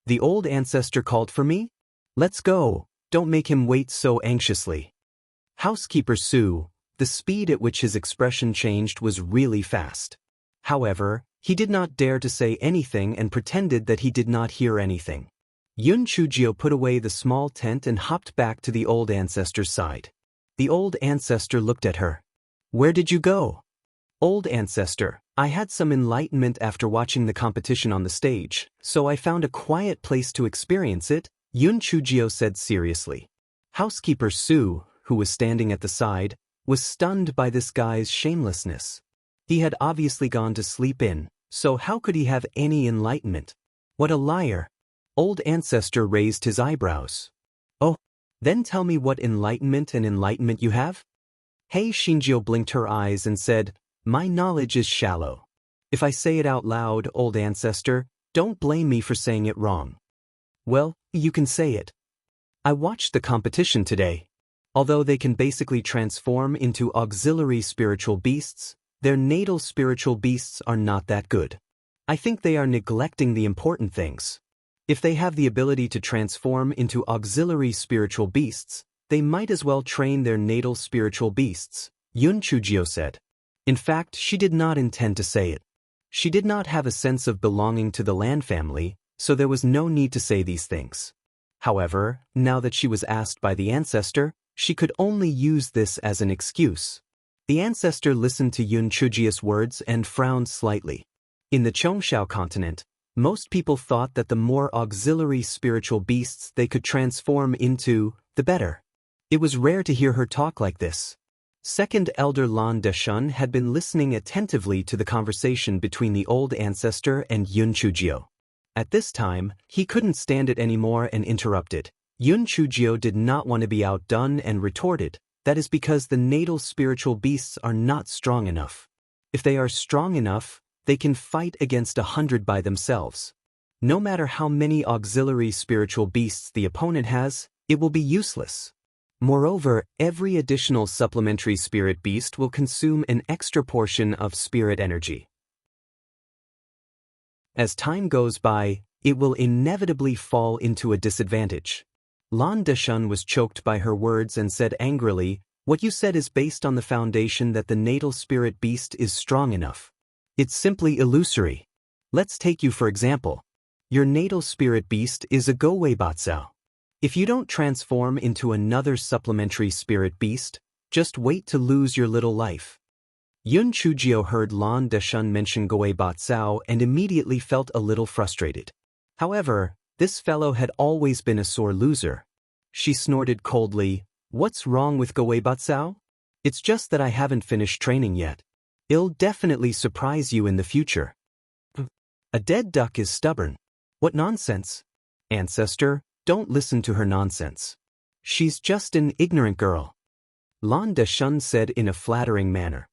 [SPEAKER 1] "The old ancestor called for me? Let's go, don't make him wait so anxiously." Housekeeper Sue, the speed at which his expression changed was really fast. However, he did not dare to say anything and pretended that he did not hear anything. Yun Chujio put away the small tent and hopped back to the old ancestor's side. The old ancestor looked at her. "Where did you go?" "Old ancestor, I had some enlightenment after watching the competition on the stage, so I found a quiet place to experience it," Yun Chujio said seriously. Housekeeper Sue, who was standing at the side, was stunned by this guy's shamelessness. He had obviously gone to sleep in, so how could he have any enlightenment? What a liar! Old ancestor raised his eyebrows. "Oh, then tell me what enlightenment you have?" Hei Shinjio blinked her eyes and said, "My knowledge is shallow. If I say it out loud, old ancestor, don't blame me for saying it wrong." "Well, you can say it. I watched the competition today. Although they can basically transform into auxiliary spiritual beasts, their natal spiritual beasts are not that good. I think they are neglecting the important things. If they have the ability to transform into auxiliary spiritual beasts, they might as well train their natal spiritual beasts," Yun Chujio said. In fact, she did not intend to say it. She did not have a sense of belonging to the Lan family, so there was no need to say these things. However, now that she was asked by the ancestor, she could only use this as an excuse. The ancestor listened to Yun Chujio's words and frowned slightly. In the Chongshao continent, most people thought that the more auxiliary spiritual beasts they could transform into, the better. It was rare to hear her talk like this. Second Elder Lan Deshun had been listening attentively to the conversation between the old ancestor and Yun Chujio. At this time, he couldn't stand it anymore and interrupted. Yun Chujio did not want to be outdone and retorted, "That is because the natal spiritual beasts are not strong enough. If they are strong enough, they can fight against 100 by themselves. No matter how many auxiliary spiritual beasts the opponent has, it will be useless. Moreover, every additional supplementary spirit beast will consume an extra portion of spirit energy. As time goes by, it will inevitably fall into a disadvantage." Lan Deshun was choked by her words and said angrily, "What you said is based on the foundation that the natal spirit beast is strong enough. It's simply illusory. Let's take you for example. Your natal spirit beast is a Gowei Batsao. If you don't transform into another supplementary spirit beast, just wait to lose your little life." Yun Chujio heard Lan Deshun mention Gowei Batsao and immediately felt a little frustrated. However, this fellow had always been a sore loser. She snorted coldly, "What's wrong with Gowei Batsao? It's just that I haven't finished training yet. It'll definitely surprise you in the future. A dead duck is stubborn. What nonsense. Ancestor, don't listen to her nonsense. She's just an ignorant girl. Lan Deshun said in a flattering manner.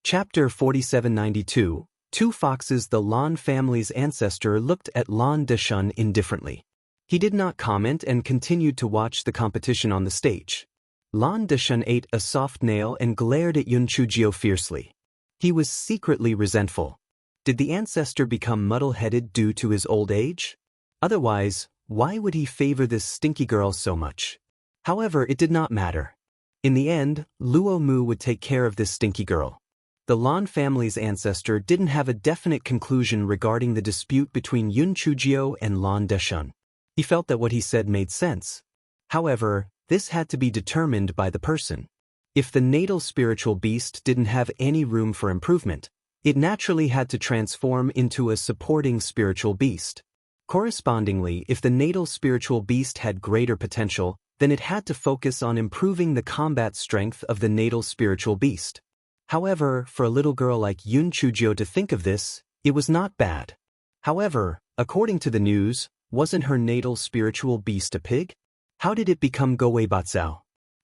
[SPEAKER 1] Chapter 4792. Two foxes. The Lan family's ancestor looked at Lan Deshun indifferently. He did not comment and continued to watch the competition on the stage. Lan Deshun ate a soft nail and glared at Yun Chujio fiercely. He was secretly resentful. Did the ancestor become muddle-headed due to his old age? Otherwise, why would he favor this stinky girl so much? However, it did not matter. In the end, Luo Mu would take care of this stinky girl. The Lan family's ancestor didn't have a definite conclusion regarding the dispute between Yun Chujio and Lan Deshun. He felt that what he said made sense. However, this had to be determined by the person. If the natal spiritual beast didn't have any room for improvement, it naturally had to transform into a supporting spiritual beast. Correspondingly, if the natal spiritual beast had greater potential, then it had to focus on improving the combat strength of the natal spiritual beast. However, for a little girl like Yun Chujio to think of this, it was not bad. However, according to the news, wasn't her natal spiritual beast a pig? How did it become Goeibatsao?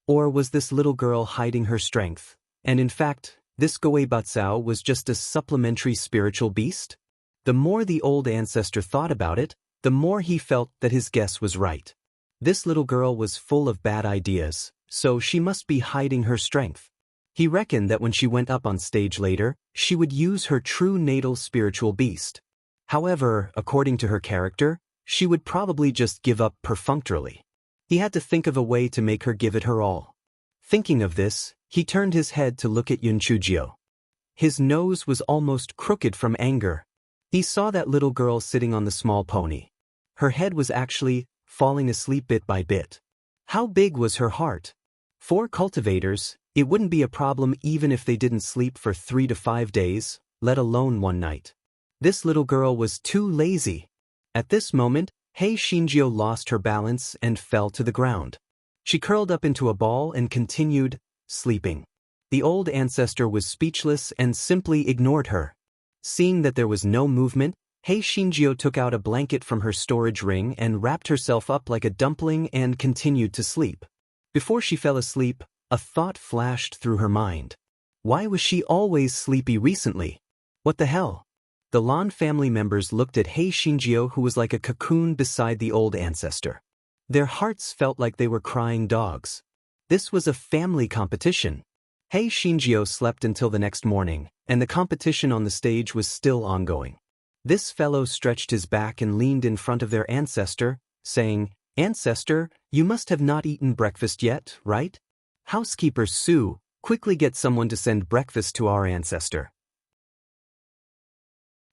[SPEAKER 1] Or was this little girl hiding her strength? And in fact, this Goeibatsao was just a supplementary spiritual beast? The more the old ancestor thought about it, the more he felt that his guess was right. This little girl was full of bad ideas, so she must be hiding her strength. He reckoned that when she went up on stage later, she would use her true natal spiritual beast. However, according to her character, she would probably just give up perfunctorily. He had to think of a way to make her give it her all. Thinking of this, he turned his head to look at Yun Chujio. His nose was almost crooked from anger. He saw that little girl sitting on the small pony. Her head was actually falling asleep bit by bit. How big was her heart? For cultivators, it wouldn't be a problem even if they didn't sleep for 3 to 5 days, let alone one night. This little girl was too lazy. At this moment, Hei Shinjio lost her balance and fell to the ground. She curled up into a ball and continued sleeping. The old ancestor was speechless and simply ignored her. Seeing that there was no movement, Hei Shinjio took out a blanket from her storage ring and wrapped herself up like a dumpling and continued to sleep. Before she fell asleep, a thought flashed through her mind. Why was she always sleepy recently? What the hell? The Lan family members looked at Hei Shinjio, who was like a cocoon beside the old ancestor. Their hearts felt like they were crying dogs. This was a family competition. Hei Shinjio slept until the next morning, and the competition on the stage was still ongoing. This fellow stretched his back and leaned in front of their ancestor, saying, "Ancestor, you must have not eaten breakfast yet, right? Housekeeper Sue, quickly get someone to send breakfast to our ancestor."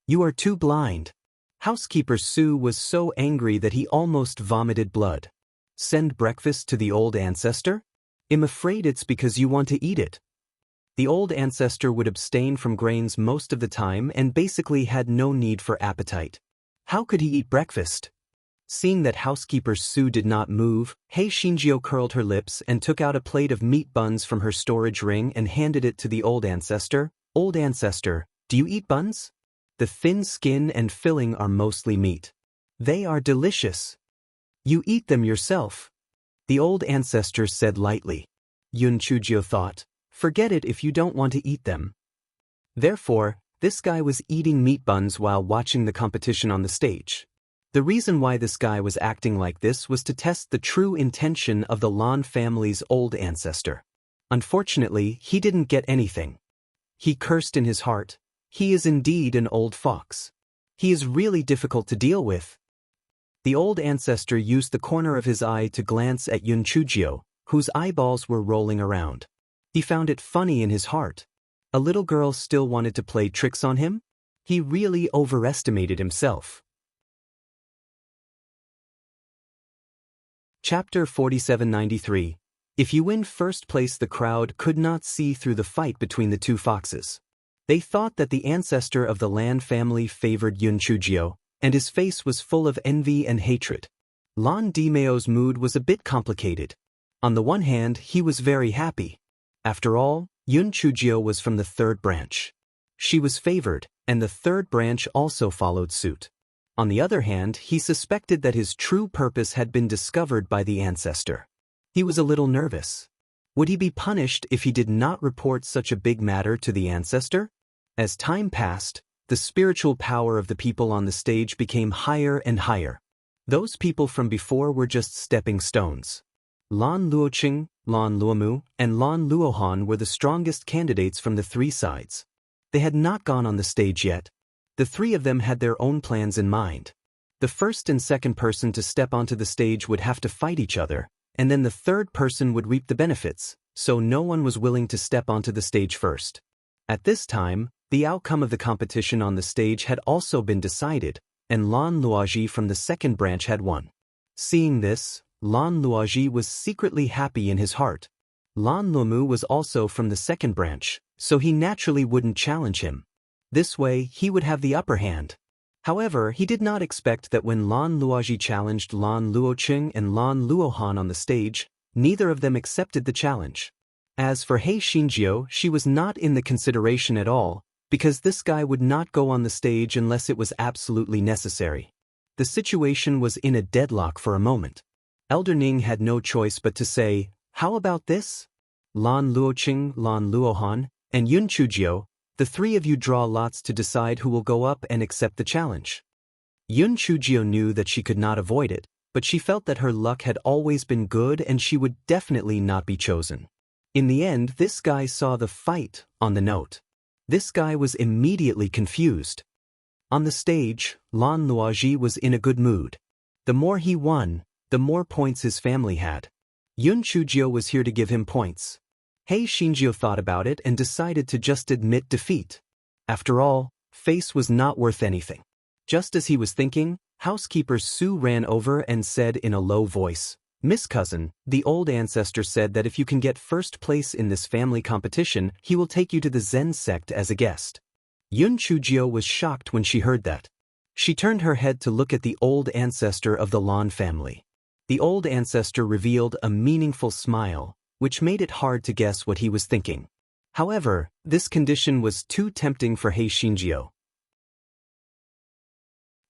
[SPEAKER 1] "You are too blind." Housekeeper Sue was so angry that he almost vomited blood. "Send breakfast to the old ancestor? I'm afraid it's because you want to eat it." The old ancestor would abstain from grains most of the time and basically had no need for appetite. How could he eat breakfast? Seeing that housekeeper Sue did not move, Hei Shinjio curled her lips and took out a plate of meat buns from her storage ring and handed it to the old ancestor. "Old ancestor, do you eat buns? The thin skin and filling are mostly meat. They are delicious. You eat them yourself." The old ancestor said lightly. Yun Chujio thought, forget it if you don't want to eat them. Therefore, this guy was eating meat buns while watching the competition on the stage. The reason why this guy was acting like this was to test the true intention of the Lan family's old ancestor. Unfortunately, he didn't get anything. He cursed in his heart. He is indeed an old fox. He is really difficult to deal with. The old ancestor used the corner of his eye to glance at Yun Chujio, whose eyeballs were rolling around. He found it funny in his heart. A little girl still wanted to play tricks on him? He really overestimated himself. Chapter 4793. If you win first place, the crowd could not see through the fight between the two foxes. They thought that the ancestor of the Lan family favored Yun Chujio, and his face was full of envy and hatred. Lan Dimeo's mood was a bit complicated. On the one hand, he was very happy. After all, Yun Chujio was from the third branch. She was favored, and the third branch also followed suit. On the other hand, he suspected that his true purpose had been discovered by the ancestor. He was a little nervous. Would he be punished if he did not report such a big matter to the ancestor? As time passed, the spiritual power of the people on the stage became higher and higher. Those people from before were just stepping stones. Lan Luoqing, Lan Luomu, and Lan Luohan were the strongest candidates from the three sides. They had not gone on the stage yet. The three of them had their own plans in mind. The first and second person to step onto the stage would have to fight each other, and then the third person would reap the benefits, so no one was willing to step onto the stage first. At this time, the outcome of the competition on the stage had also been decided, and Lan Luoji from the second branch had won. Seeing this, Lan Luoji was secretly happy in his heart. Lan Luomu was also from the second branch, so he naturally wouldn't challenge him. This way, he would have the upper hand. However, he did not expect that when Lan Luoji challenged Lan Luoqing and Lan Luohan on the stage, neither of them accepted the challenge. As for He Xinjiu, she was not in the consideration at all, because this guy would not go on the stage unless it was absolutely necessary. The situation was in a deadlock for a moment. Elder Ning had no choice but to say, "How about this? Lan Luoqing, Lan Luohan, and Yun Chujio, the three of you draw lots to decide who will go up and accept the challenge." Yun Chujio knew that she could not avoid it, but she felt that her luck had always been good and she would definitely not be chosen. In the end, this guy saw the fight on the note. This guy was immediately confused. On the stage, Lan Luoji was in a good mood. The more he won, the more points his family had. Yun Chujio was here to give him points. He Xinjiu thought about it and decided to just admit defeat. After all, face was not worth anything. Just as he was thinking, housekeeper Su ran over and said in a low voice, "Miss Cousin, the old ancestor said that if you can get first place in this family competition, he will take you to the Zen sect as a guest." Yun Chujio was shocked when she heard that. She turned her head to look at the old ancestor of the Lan family. The old ancestor revealed a meaningful smile, which made it hard to guess what he was thinking. However, this condition was too tempting for He Xinjiu.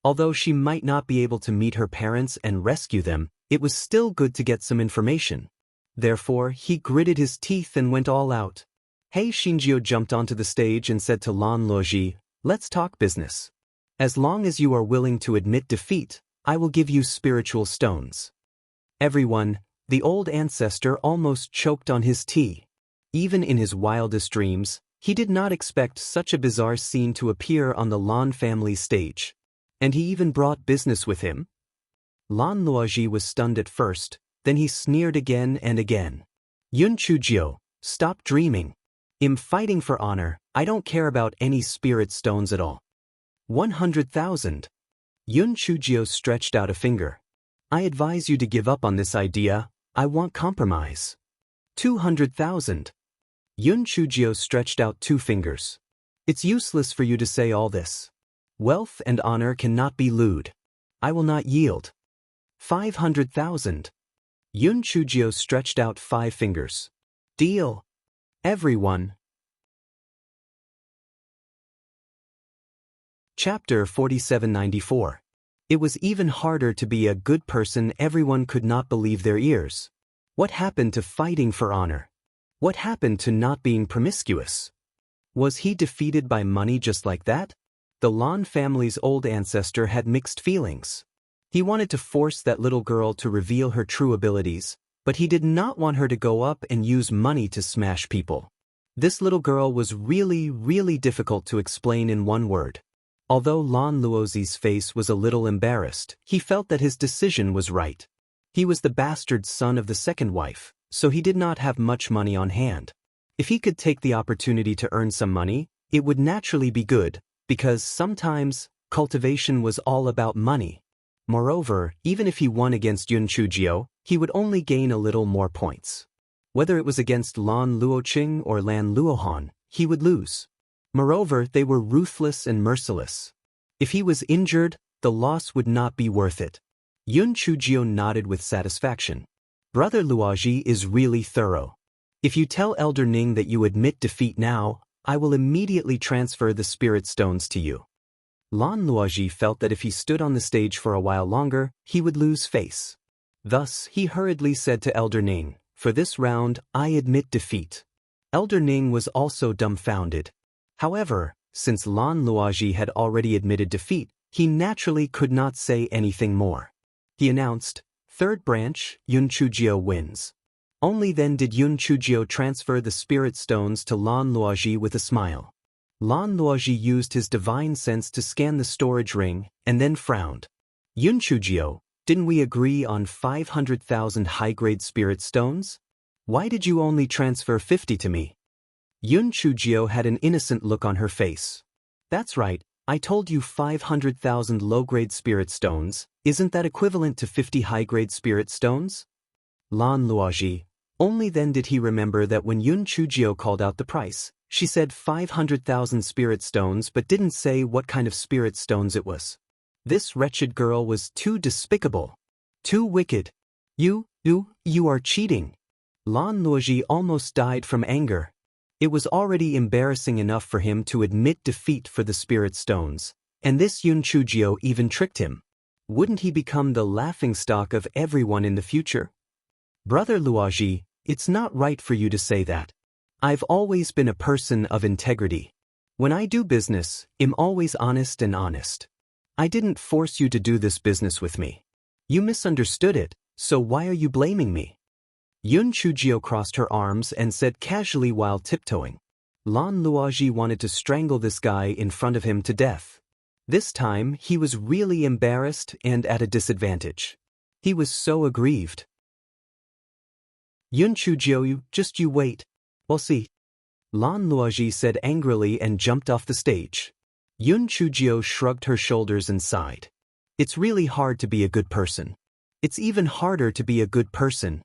[SPEAKER 1] Although she might not be able to meet her parents and rescue them, it was still good to get some information. Therefore, he gritted his teeth and went all out. He Xinjiu jumped onto the stage and said to Lan Luoji, "Let's talk business. As long as you are willing to admit defeat, I will give you spiritual stones." Everyone, the old ancestor almost choked on his tea. Even in his wildest dreams, he did not expect such a bizarre scene to appear on the Lan family stage. And he even brought business with him? Lan Luoji was stunned at first, then he sneered again and again. "Yun Chujio, stop dreaming. I'm fighting for honor, I don't care about any spirit stones at all." 100,000. Yun Chujio stretched out a finger. "I advise you to give up on this idea, I want compromise." 200,000. Yun Chujio stretched out two fingers. "It's useless for you to say all this. Wealth and honor cannot be lewd. I will not yield." 500,000. Yun Chujio stretched out 5 fingers. "Deal. Everyone." Chapter 4794. It was even harder to be a good person. Everyone could not believe their ears. What happened to fighting for honor? What happened to not being promiscuous? Was he defeated by money just like that? The Lan family's old ancestor had mixed feelings. He wanted to force that little girl to reveal her true abilities, but he did not want her to go up and use money to smash people. This little girl was really difficult to explain in one word. Although Lan Luozi's face was a little embarrassed, he felt that his decision was right. He was the bastard son of the second wife, so he did not have much money on hand. If he could take the opportunity to earn some money, it would naturally be good, because sometimes cultivation was all about money. Moreover, even if he won against Yun Chujio, he would only gain a little more points. Whether it was against Lan Luoqing or Lan Luohan, he would lose. Moreover, they were ruthless and merciless. If he was injured, the loss would not be worth it. Yun Chujio nodded with satisfaction. Brother Luoji is really thorough. If you tell Elder Ning that you admit defeat now, I will immediately transfer the spirit stones to you. Lan Luoji felt that if he stood on the stage for a while longer, he would lose face. Thus, he hurriedly said to Elder Ning, "For this round, I admit defeat." Elder Ning was also dumbfounded. However, since Lan Luoji had already admitted defeat, he naturally could not say anything more. He announced, "Third branch, Yun Chujio wins." Only then did Yun Chujio transfer the spirit stones to Lan Luoji with a smile. Lan Luoji used his divine sense to scan the storage ring, and then frowned. "Yun Chujio, didn't we agree on 500,000 high-grade spirit stones? Why did you only transfer 50 to me?" Yun Chujio had an innocent look on her face. "That's right, I told you 500,000 low-grade spirit stones. Isn't that equivalent to 50 high-grade spirit stones?" Lan Luoji. Only then did he remember that when Yun Chujio called out the price, she said 500,000 spirit stones but didn't say what kind of spirit stones it was. This wretched girl was too despicable. Too wicked. You are cheating. Lan Luoji almost died from anger. It was already embarrassing enough for him to admit defeat for the spirit stones, and this Yun Chujio even tricked him. Wouldn't he become the laughingstock of everyone in the future? "Brother Luoji, it's not right for you to say that. I've always been a person of integrity. When I do business, I'm always honest and honest. I didn't force you to do this business with me. You misunderstood it, so why are you blaming me?" Yun Chujio crossed her arms and said casually while tiptoeing. Lan Luoji wanted to strangle this guy in front of him to death. This time, he was really embarrassed and at a disadvantage. He was so aggrieved. "Yun Chujio, you wait. We'll see," Lan Luoji said angrily and jumped off the stage. Yun Chujio shrugged her shoulders and sighed. "It's really hard to be a good person. It's even harder to be a good person.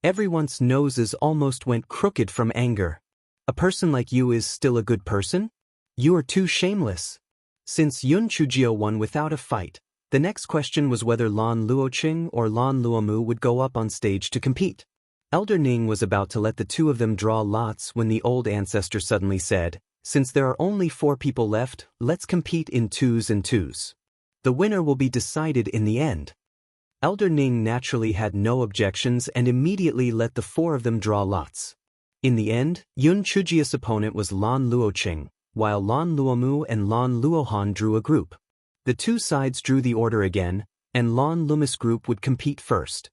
[SPEAKER 1] Everyone's noses almost went crooked from anger. A person like you is still a good person? You are too shameless." Since Yun Chujio won without a fight, the next question was whether Lan Luoqing or Lan Luomu would go up on stage to compete. Elder Ning was about to let the two of them draw lots when the old ancestor suddenly said, "Since there are only 4 people left, let's compete in 2s and 2s. The winner will be decided in the end." Elder Ning naturally had no objections and immediately let the 4 of them draw lots. In the end, Yun Chujio's opponent was Lan Luoqing, while Lan Luomu and Lan Luohan drew a group. The 2 sides drew the order again, and Lan Luomu's group would compete first.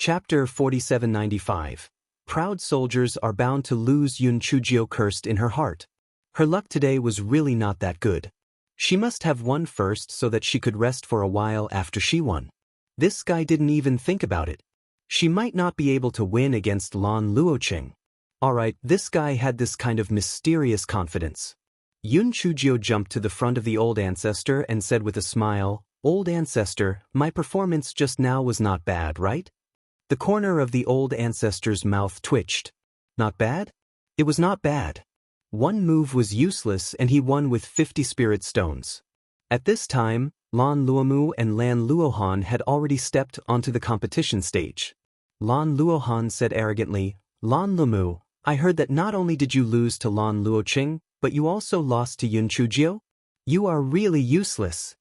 [SPEAKER 1] Chapter 4795. Proud soldiers are bound to lose. Yun Chujio cursed in her heart. Her luck today was really not that good. She must have won first so that she could rest for a while after she won. This guy didn't even think about it. She might not be able to win against Lan Luoqing. Alright, this guy had this kind of mysterious confidence. Yun Chujio jumped to the front of the old ancestor and said with a smile, "Old ancestor, my performance just now was not bad, right?" The corner of the old ancestor's mouth twitched. Not bad? It was not bad. One move was useless and he won with 50 spirit stones. At this time, Lan Luomu and Lan Luohan had already stepped onto the competition stage. Lan Luohan said arrogantly, "Lan Luomu, I heard that not only did you lose to Lan Luoqing, but you also lost to Yun Chujio? You are really useless."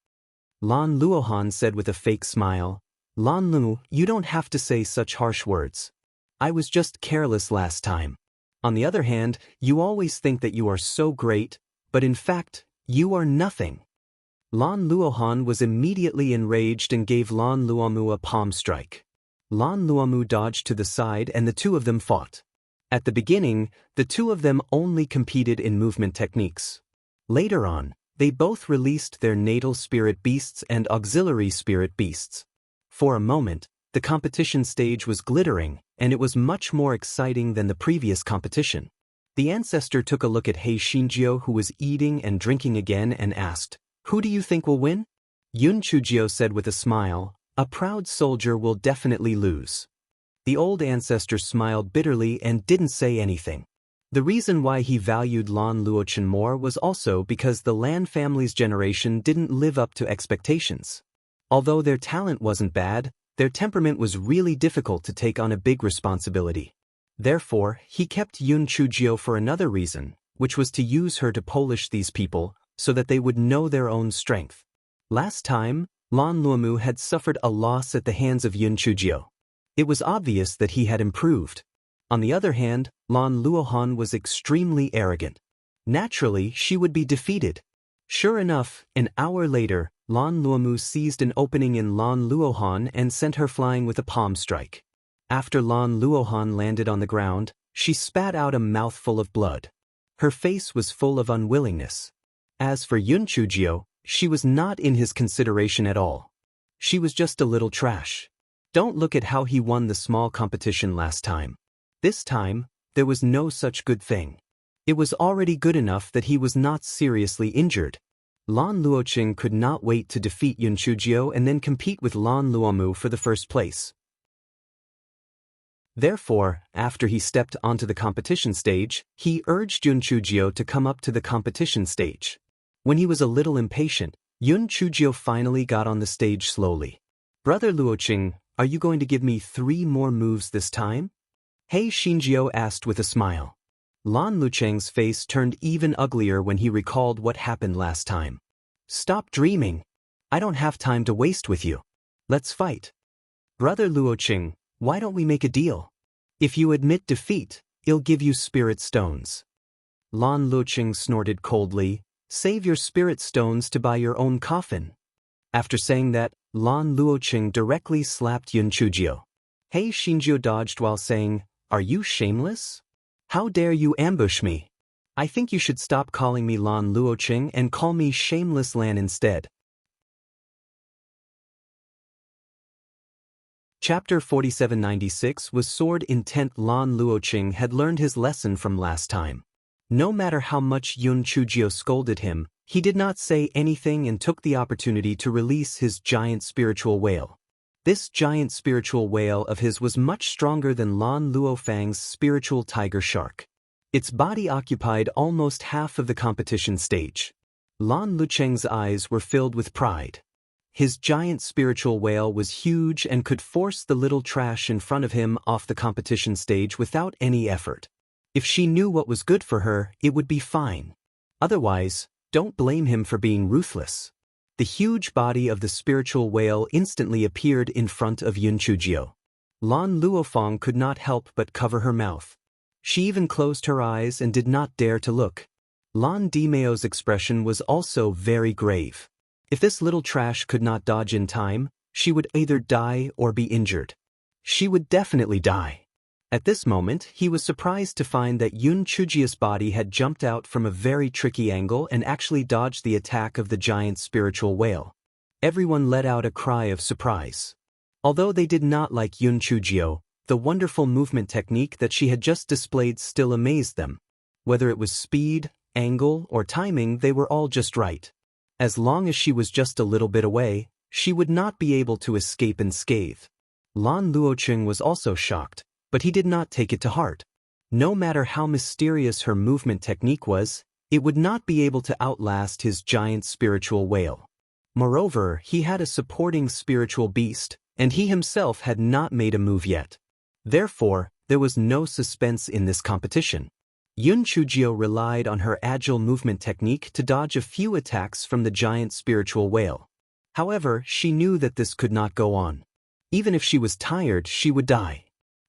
[SPEAKER 1] Lan Luohan said with a fake smile, "Lan Luomu, you don't have to say such harsh words. I was just careless last time. On the other hand, you always think that you are so great, but in fact, you are nothing." Lan Luohan was immediately enraged and gave Lan Luomu a palm strike. Lan Luomu dodged to the side and the 2 of them fought. At the beginning, the 2 of them only competed in movement techniques. Later on, they both released their natal spirit beasts and auxiliary spirit beasts. For a moment, the competition stage was glittering, and it was much more exciting than the previous competition. The ancestor took a look at Hei Shinjio, who was eating and drinking again, and asked, "Who do you think will win?" Yun Chujio said with a smile, "A proud soldier will definitely lose." The old ancestor smiled bitterly and didn't say anything. The reason why he valued Lan Luoqing more was also because the Lan family's generation didn't live up to expectations. Although their talent wasn't bad, their temperament was really difficult to take on a big responsibility. Therefore, he kept Yun Chujio for another reason, which was to use her to polish these people, so that they would know their own strength. Last time, Lan Luomu had suffered a loss at the hands of Yun Chujio. It was obvious that he had improved. On the other hand, Lan Luohan was extremely arrogant. Naturally, she would be defeated. Sure enough, an hour later, Lan Luomu seized an opening in Lan Luohan and sent her flying with a palm strike. After Lan Luohan landed on the ground, she spat out a mouthful of blood. Her face was full of unwillingness. As for Yun Chujio, she was not in his consideration at all. She was just a little trash. Don't look at how he won the small competition last time. This time, there was no such good thing. It was already good enough that he was not seriously injured. Lan Luoqing could not wait to defeat Yun Chujio and then compete with Lan Luomu for the first place. Therefore, after he stepped onto the competition stage, he urged Yun Chujio to come up to the competition stage. When he was a little impatient, Yun Chujio finally got on the stage slowly. "Brother Luoqing, are you going to give me 3 more moves this time?" He Xinjiao asked with a smile. Lan Luoqing's face turned even uglier when he recalled what happened last time. "Stop dreaming. I don't have time to waste with you. Let's fight." "Brother Luoqing, why don't we make a deal? If you admit defeat, I'll give you spirit stones." Lan Luoqing snorted coldly, "Save your spirit stones to buy your own coffin." After saying that, Lan Luoqing directly slapped Yun Chujio. He Xinjiao dodged while saying, "Are you shameless? How dare you ambush me? I think you should stop calling me Lan Luoqing and call me Shameless Lan instead." Chapter 4796 was sword intent. Lan Luoqing had learned his lesson from last time. No matter how much Yun Chujio scolded him, he did not say anything and took the opportunity to release his giant spiritual whale. This giant spiritual whale of his was much stronger than Lan Luofang's spiritual tiger shark. Its body occupied almost half of the competition stage. Lan Luoqing's eyes were filled with pride. His giant spiritual whale was huge and could force the little trash in front of him off the competition stage without any effort. If she knew what was good for her, it would be fine. Otherwise, don't blame him for being ruthless. The huge body of the spiritual whale instantly appeared in front of Yun Chujio. Lan Luofang could not help but cover her mouth. She even closed her eyes and did not dare to look. Lan Dimeo's expression was also very grave. If this little trash could not dodge in time, she would either die or be injured. She would definitely die. At this moment, he was surprised to find that Yun Chujio's body had jumped out from a very tricky angle and actually dodged the attack of the giant spiritual whale. Everyone let out a cry of surprise. Although they did not like Yun Chujio, the wonderful movement technique that she had just displayed still amazed them. Whether it was speed, angle, or timing, they were all just right. As long as she was just a little bit away, she would not be able to escape unscathed. Lan Luoqing was also shocked, but he did not take it to heart. No matter how mysterious her movement technique was, it would not be able to outlast his giant spiritual whale. Moreover, he had a supporting spiritual beast, and he himself had not made a move yet. Therefore, there was no suspense in this competition. Yun Chujio relied on her agile movement technique to dodge a few attacks from the giant spiritual whale. However, she knew that this could not go on. Even if she was tired, she would die.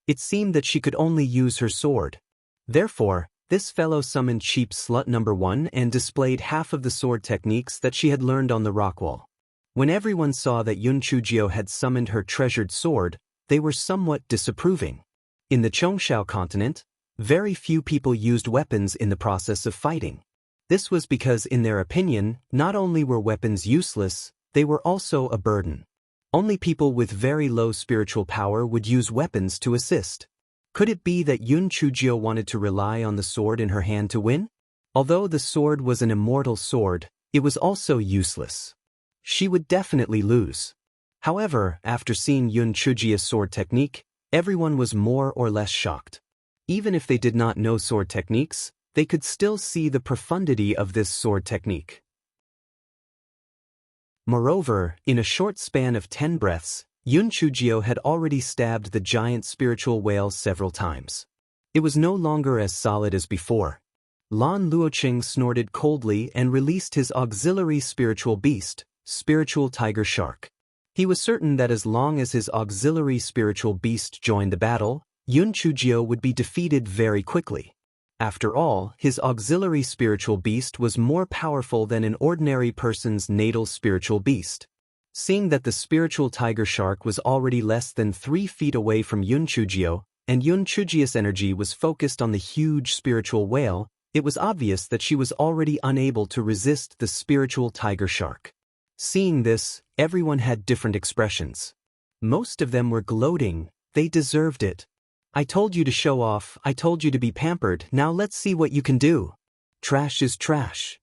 [SPEAKER 1] It seemed that she could only use her sword. Therefore, this fellow summoned cheap slut number 1 and displayed half of the sword techniques that she had learned on the rock wall. When everyone saw that Yun Chujio had summoned her treasured sword, they were somewhat disapproving. In the Chongshao continent, very few people used weapons in the process of fighting. This was because, in their opinion, not only were weapons useless, they were also a burden. Only people with very low spiritual power would use weapons to assist. Could it be that Yun Chujio wanted to rely on the sword in her hand to win? Although the sword was an immortal sword, it was also useless. She would definitely lose. However, after seeing Yun Chujio's sword technique, everyone was more or less shocked. Even if they did not know sword techniques, they could still see the profundity of this sword technique. Moreover, in a short span of 10 breaths, Yun Chujio had already stabbed the giant spiritual whale several times. It was no longer as solid as before. Lan Luoqing snorted coldly and released his auxiliary spiritual beast, spiritual tiger shark. He was certain that as long as his auxiliary spiritual beast joined the battle, Yun Chujio would be defeated very quickly. After all, his auxiliary spiritual beast was more powerful than an ordinary person's natal spiritual beast. Seeing that the spiritual tiger shark was already less than 3 feet away from Yun Chujio, and Yun Chujio's energy was focused on the huge spiritual whale, it was obvious that she was already unable to resist the spiritual tiger shark. Seeing this, everyone had different expressions. Most of them were gloating. They deserved it. I told you to show off, I told you to be pampered, now let's see what you can do. Trash is trash.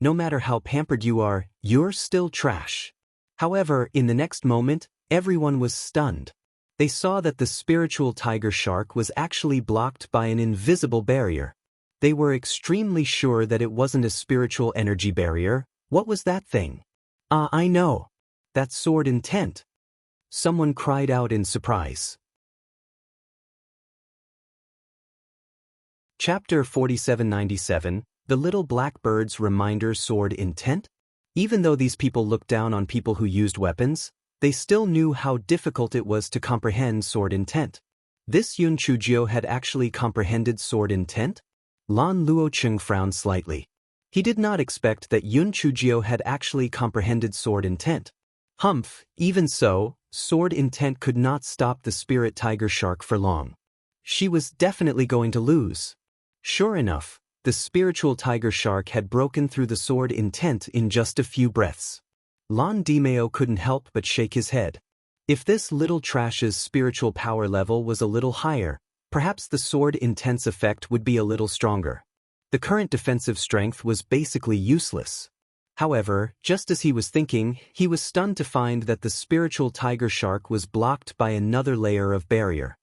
[SPEAKER 1] No matter how pampered you are, you're still trash. However, in the next moment, everyone was stunned. They saw that the spiritual tiger shark was actually blocked by an invisible barrier. They were extremely sure that it wasn't a spiritual energy barrier. What was that thing? I know. That sword intent. Someone cried out in surprise. Chapter 4797, The Little Blackbird's Reminder Sword Intent? Even though these people looked down on people who used weapons, they still knew how difficult it was to comprehend sword intent. This Yun Chujio had actually comprehended sword intent? Lan Luoqing frowned slightly. He did not expect that Yun Chujio had actually comprehended sword intent. Humph, even so, sword intent could not stop the spirit tiger shark for long. She was definitely going to lose. Sure enough, the spiritual tiger shark had broken through the sword intent in just a few breaths. Lan Dimeo couldn't help but shake his head. If this little trash's spiritual power level was a little higher, perhaps the sword intent's effect would be a little stronger. The current defensive strength was basically useless. However, just as he was thinking, he was stunned to find that the spiritual tiger shark was blocked by another layer of barrier.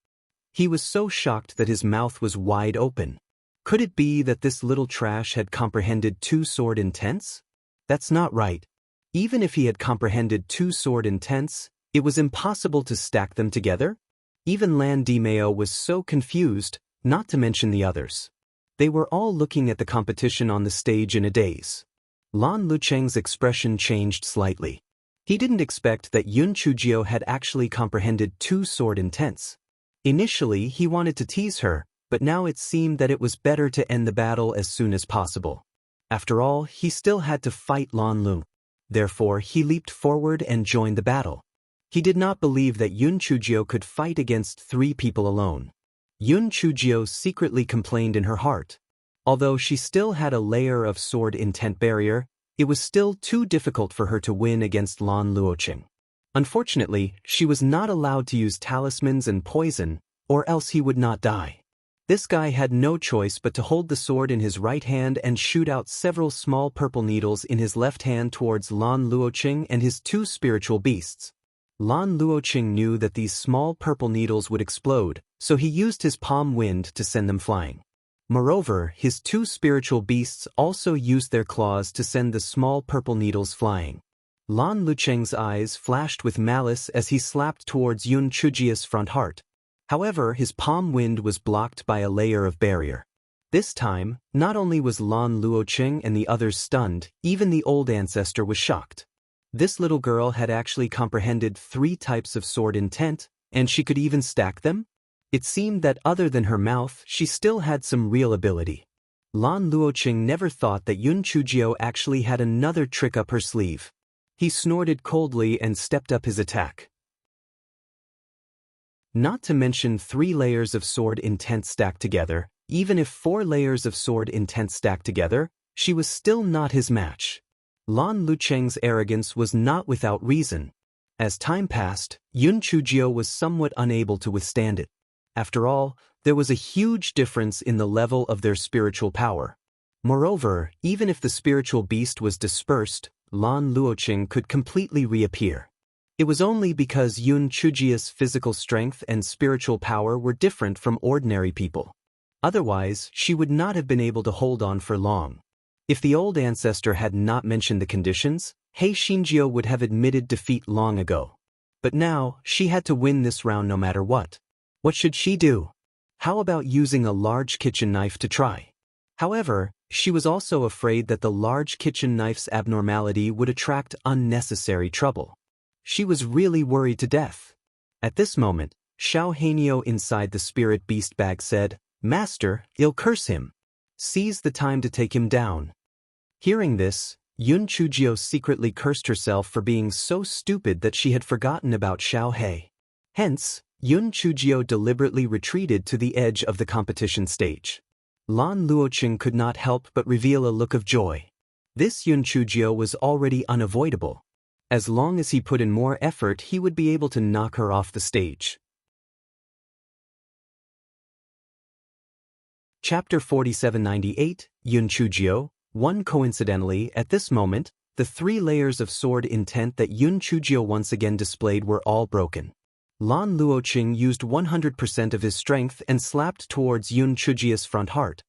[SPEAKER 1] He was so shocked that his mouth was wide open. Could it be that this little trash had comprehended 2 sword intents? That's not right. Even if he had comprehended 2 sword intents, it was impossible to stack them together. Even Lan Dimeo was so confused, not to mention the others. They were all looking at the competition on the stage in a daze. Lan Luoqing's expression changed slightly. He didn't expect that Yun Chujio had actually comprehended 2 sword intents. Initially, he wanted to tease her, but now it seemed that it was better to end the battle as soon as possible. After all, he still had to fight Lan Lu. Therefore, he leaped forward and joined the battle. He did not believe that Yun Chujio could fight against 3 people alone. Yun Chujio secretly complained in her heart. Although she still had a layer of sword intent barrier, it was still too difficult for her to win against Lan Luoqing. Unfortunately, she was not allowed to use talismans and poison, or else he would not die. This guy had no choice but to hold the sword in his right hand and shoot out several small purple needles in his left hand towards Lan Luoqing and his 2 spiritual beasts. Lan Luoqing knew that these small purple needles would explode, so he used his palm wind to send them flying. Moreover, his 2 spiritual beasts also used their claws to send the small purple needles flying. Lan Luoqing's eyes flashed with malice as he slapped towards Yun Chujio's front heart. However, his palm wind was blocked by a layer of barrier. This time, not only was Lan Luoqing and the others stunned, even the old ancestor was shocked. This little girl had actually comprehended 3 types of sword intent, and she could even stack them? It seemed that other than her mouth, she still had some real ability. Lan Luoqing never thought that Yun Chujio actually had another trick up her sleeve. He snorted coldly and stepped up his attack. Not to mention 3 layers of sword intent stacked together, even if 4 layers of sword intent stacked together, she was still not his match. Lan Luoqing's arrogance was not without reason. As time passed, Yun Chujio was somewhat unable to withstand it. After all, there was a huge difference in the level of their spiritual power. Moreover, even if the spiritual beast was dispersed, Lan Luoqing could completely reappear. It was only because Yun Chujio's physical strength and spiritual power were different from ordinary people. Otherwise, she would not have been able to hold on for long. If the old ancestor had not mentioned the conditions, Hei Shinjio would have admitted defeat long ago. But now, she had to win this round no matter what. What should she do? How about using a large kitchen knife to try? However, she was also afraid that the large kitchen knife's abnormality would attract unnecessary trouble. She was really worried to death. At this moment, Xiao Hanyo inside the spirit beast bag said, "Master, I'll curse him. Seize the time to take him down." Hearing this, Yun Chujio secretly cursed herself for being so stupid that she had forgotten about Xiao Hei. Hence, Yun Chujio deliberately retreated to the edge of the competition stage. Lan Luoqing could not help but reveal a look of joy. This Yun Chujio was already unavoidable. As long as he put in more effort, he would be able to knock her off the stage. Chapter 4798, Yun Chujio. 1. Coincidentally, at this moment, the 3 layers of sword intent that Yun Chujio once again displayed were all broken. Lan Luoqing used 100% of his strength and slapped towards Yun Chujio's front heart.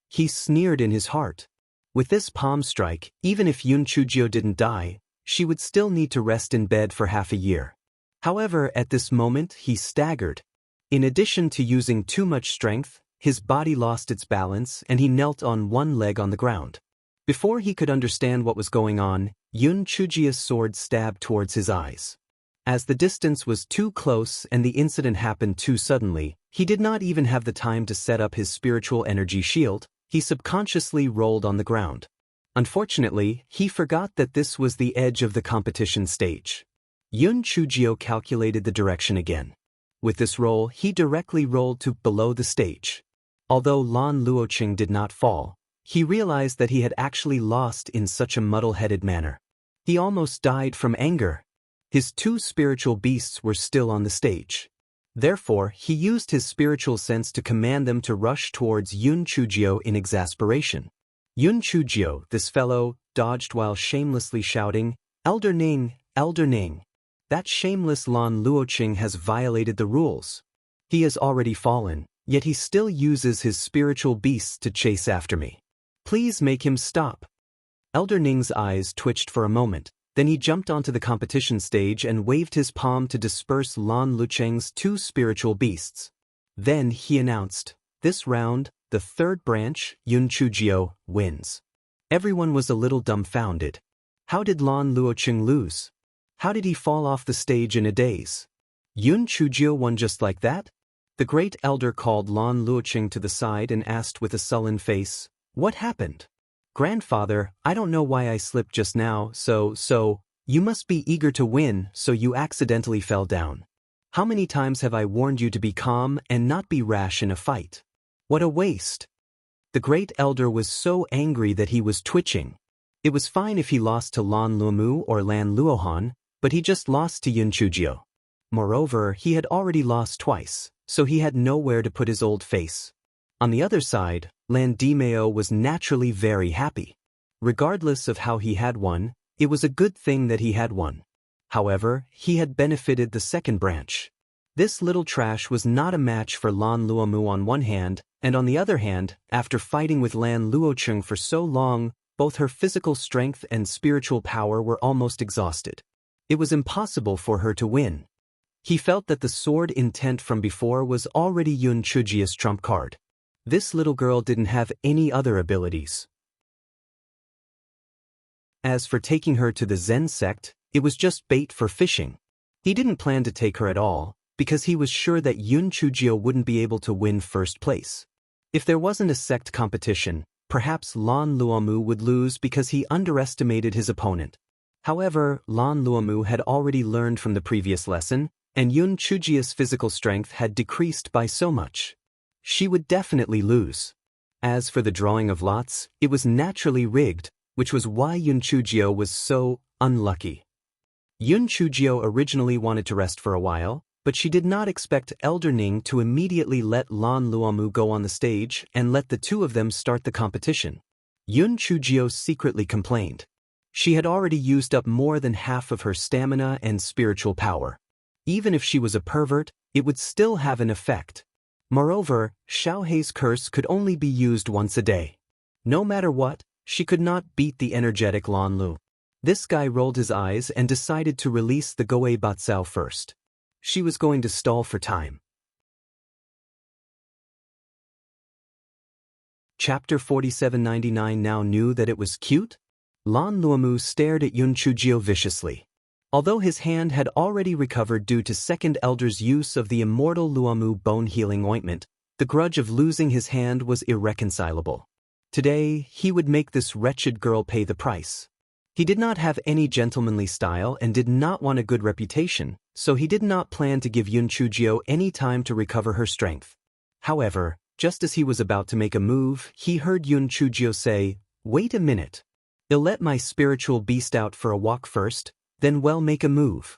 [SPEAKER 1] He sneered in his heart. With this palm strike, even if Yun Chujio didn't die, she would still need to rest in bed for half a year. However, at this moment, he staggered. In addition to using too much strength, his body lost its balance and he knelt on one leg on the ground. Before he could understand what was going on, Yun Chujio's sword stabbed towards his eyes. As the distance was too close and the incident happened too suddenly, he did not even have the time to set up his spiritual energy shield. He subconsciously rolled on the ground. Unfortunately, he forgot that this was the edge of the competition stage. Yun Chujio calculated the direction again. With this roll, he directly rolled to below the stage. Although Lan Luoqing did not fall, he realized that he had actually lost in such a muddle-headed manner. He almost died from anger. His 2 spiritual beasts were still on the stage. Therefore, he used his spiritual sense to command them to rush towards Yun Chujio in exasperation. Yun Chujio, this fellow, dodged while shamelessly shouting, "Elder Ning, Elder Ning. That shameless Lan Luoqing has violated the rules. He has already fallen, yet he still uses his spiritual beasts to chase after me. Please make him stop." Elder Ning's eyes twitched for a moment, then he jumped onto the competition stage and waved his palm to disperse Lan Luoqing's 2 spiritual beasts. Then he announced, "This round, the 3rd branch, Yun Chujio, wins." Everyone was a little dumbfounded. How did Lan Luoqing lose? How did he fall off the stage in a daze? Yun Chujio won just like that? The great elder called Lan Luoqing to the side and asked with a sullen face, "What happened?" "Grandfather, I don't know why I slipped just now, so, you must be eager to win, so you accidentally fell down. How many times have I warned you to be calm and not be rash in a fight? What a waste." The great elder was so angry that he was twitching. It was fine if he lost to Lan Luomu or Lan Luohan, but he just lost to Yun Chujio. Moreover, he had already lost twice, so he had nowhere to put his old face. On the other side, Lan Dimeo was naturally very happy. Regardless of how he had won, it was a good thing that he had won. However, he had benefited the 2nd branch. This little trash was not a match for Lan Luomu on one hand, and on the other hand, after fighting with Lan Luoqing for so long, both her physical strength and spiritual power were almost exhausted. It was impossible for her to win. He felt that the sword intent from before was already Yun Chujio's trump card. This little girl didn't have any other abilities. As for taking her to the Zen sect, it was just bait for fishing. He didn't plan to take her at all, because he was sure that Yun Chujio wouldn't be able to win first place. If there wasn't a sect competition, perhaps Lan Luomu would lose because he underestimated his opponent. However, Lan Luomu had already learned from the previous lesson, and Yun Chujio's physical strength had decreased by so much. She would definitely lose. As for the drawing of lots, it was naturally rigged, which was why Yun Chujio was so unlucky. Yun Chujio originally wanted to rest for a while, but she did not expect Elder Ning to immediately let Lan Luomu go on the stage and let the 2 of them start the competition. Yun Chujio secretly complained. She had already used up more than half of her stamina and spiritual power. Even if she was a pervert, it would still have an effect. Moreover, Xiao Hei's curse could only be used once a day. No matter what, She could not beat the energetic Lan Lu. This guy rolled his eyes and decided to release the Goei Batsao first. She was going to stall for time. Chapter 4799 Now knew that it was cute? Lan Luomu stared at Yun Chujio viciously. Although his hand had already recovered due to Second Elder's use of the immortal Luomu bone-healing ointment, the grudge of losing his hand was irreconcilable. Today, he would make this wretched girl pay the price. He did not have any gentlemanly style and did not want a good reputation, so he did not plan to give Yun Chujio any time to recover her strength. However, just as he was about to make a move, he heard Yun Chujio say, "Wait a minute. I'll let my spiritual beast out for a walk first, then we'll make a move."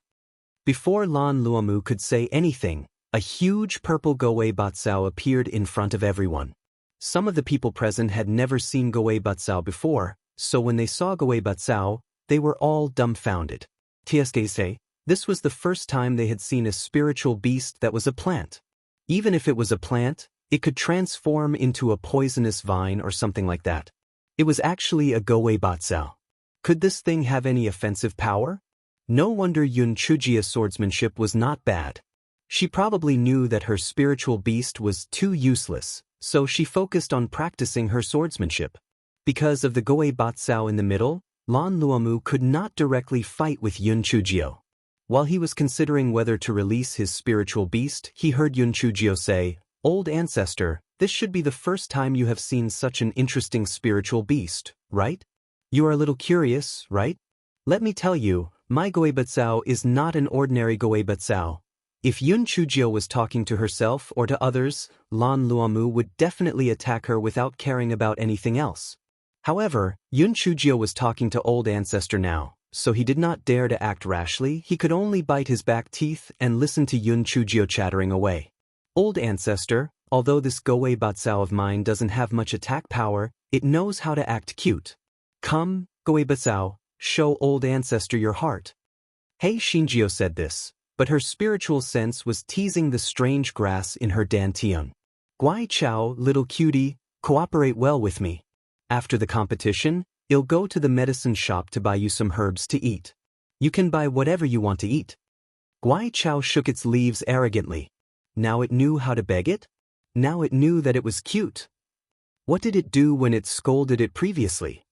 [SPEAKER 1] Before Lan Luomu could say anything, a huge purple Goei Batsao appeared in front of everyone. Some of the people present had never seen Goei Batsao before, so when they saw Goei Batsao, they were all dumbfounded. Tsk, this was the first time they had seen a spiritual beast that was a plant. Even if it was a plant, it could transform into a poisonous vine or something like that. It was actually a Goei Batsao. Could this thing have any offensive power? No wonder Yun Chujia's swordsmanship was not bad. She probably knew that her spiritual beast was too useless, so she focused on practicing her swordsmanship. Because of the Goei Batsao in the middle, Lan Luomu could not directly fight with Yun Chujio. While he was considering whether to release his spiritual beast, he heard Yun Chujio say, "Old ancestor, this should be the first time you have seen such an interesting spiritual beast, right? You are a little curious, right? Let me tell you, my Goei Batsao is not an ordinary Goei Batsao." If Yun Chujio was talking to herself or to others, Lan Luomu would definitely attack her without caring about anything else. However, Yun Chujio was talking to old ancestor now, so he did not dare to act rashly. He could only bite his back teeth and listen to Yun Chujio chattering away. "Old ancestor, although this Goei Batsao of mine doesn't have much attack power, it knows how to act cute. Come, Goei Batsao, show old ancestor your heart." Hei Shinjio said this, but her spiritual sense was teasing the strange grass in her dantian. "Guai Chao, little cutie, cooperate well with me. After the competition, I'll go to the medicine shop to buy you some herbs to eat. You can buy whatever you want to eat." Guai Chao shook its leaves arrogantly. Now it knew how to beg it? Now it knew that it was cute. What did it do when it scolded it previously?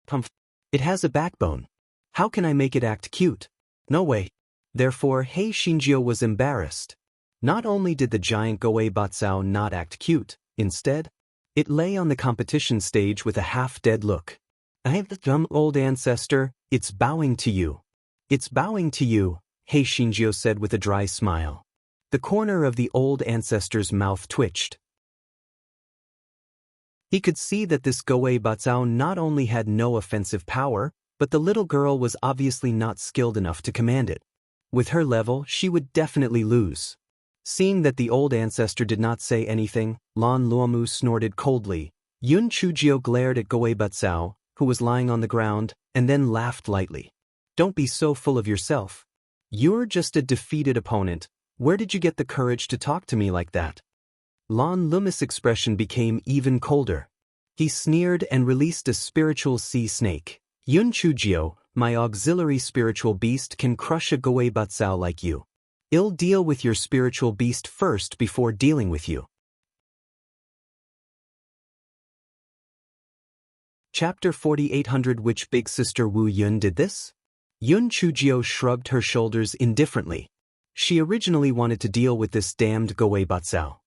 [SPEAKER 1] Humph. It has a backbone. How can I make it act cute? No way. Therefore, Hei Shinjio was embarrassed. Not only did the giant Goei Batsao not act cute, instead, it lay on the competition stage with a half-dead look. "I have the dumb old ancestor, it's bowing to you. It's bowing to you," Hei Shinjio said with a dry smile. The corner of the old ancestor's mouth twitched. He could see that this Goei Batsao not only had no offensive power, but the little girl was obviously not skilled enough to command it. With her level, she would definitely lose. Seeing that the old ancestor did not say anything, Lan Luomu snorted coldly. Yun Chujio glared at Goei Batsao, who was lying on the ground, and then laughed lightly. "Don't be so full of yourself. You're just a defeated opponent. Where did you get the courage to talk to me like that?" Lan Luomu's expression became even colder. He sneered and released a spiritual sea snake. "Yun Chujio, my auxiliary spiritual beast can crush a Goei Batsao like you. I'll deal with your spiritual beast first before dealing with you." Chapter 4800 Which big sister Wu Yun did this? Yun Chujio shrugged her shoulders indifferently. She originally wanted to deal with this damned Goei Batsao.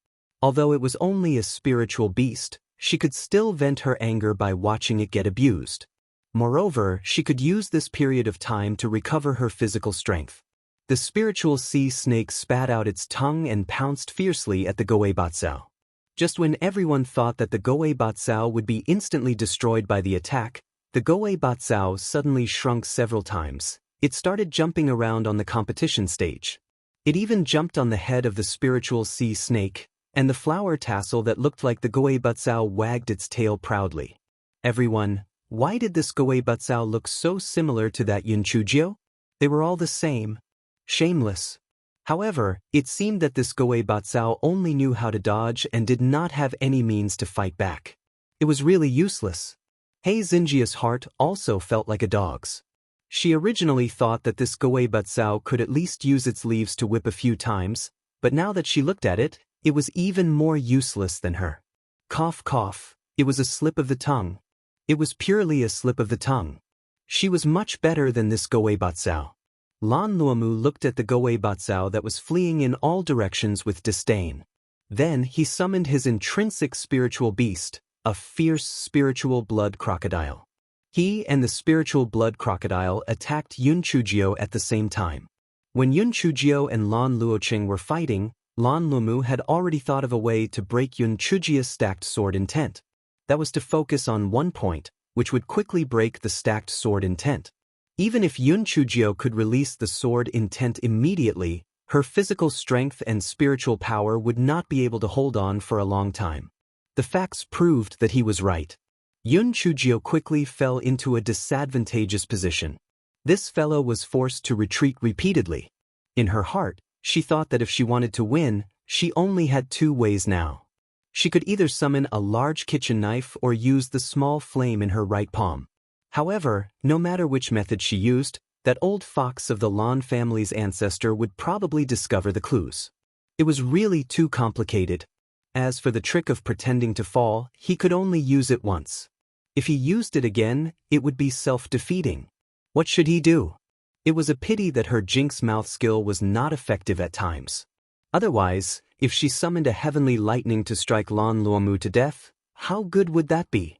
[SPEAKER 1] Although it was only a spiritual beast, she could still vent her anger by watching it get abused. Moreover, she could use this period of time to recover her physical strength. The spiritual sea snake spat out its tongue and pounced fiercely at the Goei Batsao. Just when everyone thought that the Goei Batsao would be instantly destroyed by the attack, the Goei Batsao suddenly shrunk several times. It started jumping around on the competition stage. It even jumped on the head of the spiritual sea snake, and the flower tassel that looked like the Goei Batsao wagged its tail proudly. Everyone, why did this Goei Batsao look so similar to that Yun Chujio? They were all the same. Shameless. However, it seemed that this Goei Batsao only knew how to dodge and did not have any means to fight back. It was really useless. Hei Xingjia's heart also felt like a dog's. She originally thought that this Gui Batsao could at least use its leaves to whip a few times, but now that she looked at it, it was even more useless than her. Cough cough, it was a slip of the tongue. It was purely a slip of the tongue. She was much better than this Gui Batsao. Lan Luomu looked at the Gui Batsao that was fleeing in all directions with disdain. Then he summoned his intrinsic spiritual beast, a fierce spiritual blood crocodile. He and the spiritual blood crocodile attacked Yun Chujio at the same time. When Yun Chujio and Lan Luoqing were fighting, Lan Luomu had already thought of a way to break Yun Chujio's stacked sword intent. That was to focus on one point, which would quickly break the stacked sword intent. Even if Yun Chujio could release the sword intent immediately, her physical strength and spiritual power would not be able to hold on for a long time. The facts proved that he was right. Yun Chujio quickly fell into a disadvantageous position. This fellow was forced to retreat repeatedly. In her heart, she thought that if she wanted to win, she only had two ways now. She could either summon a large kitchen knife or use the small flame in her right palm. However, no matter which method she used, that old fox of the Lan family's ancestor would probably discover the clues. It was really too complicated. As for the trick of pretending to fall, he could only use it once. If he used it again, it would be self-defeating. What should he do? It was a pity that her Jinx mouth skill was not effective at times. Otherwise, if she summoned a heavenly lightning to strike Lan Luomu to death, how good would that be?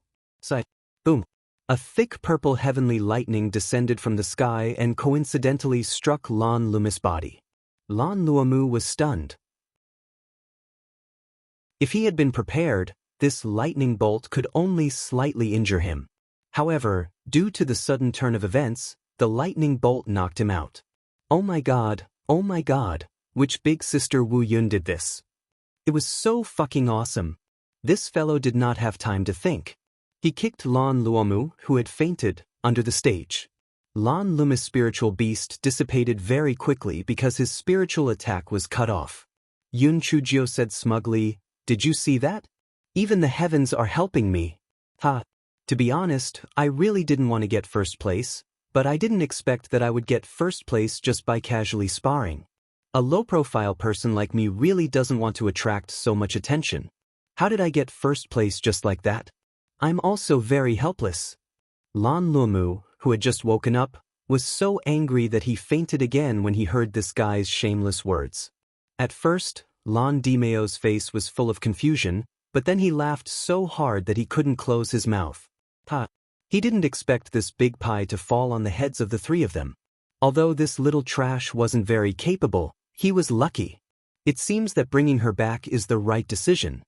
[SPEAKER 1] Boom. A thick purple heavenly lightning descended from the sky and coincidentally struck Lan Luomu's body. Lan Luomu was stunned. If he had been prepared, this lightning bolt could only slightly injure him. However, due to the sudden turn of events, the lightning bolt knocked him out. Oh my god, which big sister Wu Yun did this? It was so fucking awesome. This fellow did not have time to think. He kicked Lan Luomu, who had fainted, under the stage. Lan Luomu's spiritual beast dissipated very quickly because his spiritual attack was cut off. Yun Chujio said smugly, "Did you see that? Even the heavens are helping me." Ha. To be honest, I really didn't want to get first place, but I didn't expect that I would get first place just by casually sparring. A low-profile person like me really doesn't want to attract so much attention. How did I get first place just like that? I'm also very helpless. Lan Luomu, who had just woken up, was so angry that he fainted again when he heard this guy's shameless words. At first, Lan Dimeo's face was full of confusion, but then he laughed so hard that he couldn't close his mouth. He didn't expect this big pie to fall on the heads of the three of them. Although this little trash wasn't very capable, he was lucky. It seems that bringing her back is the right decision.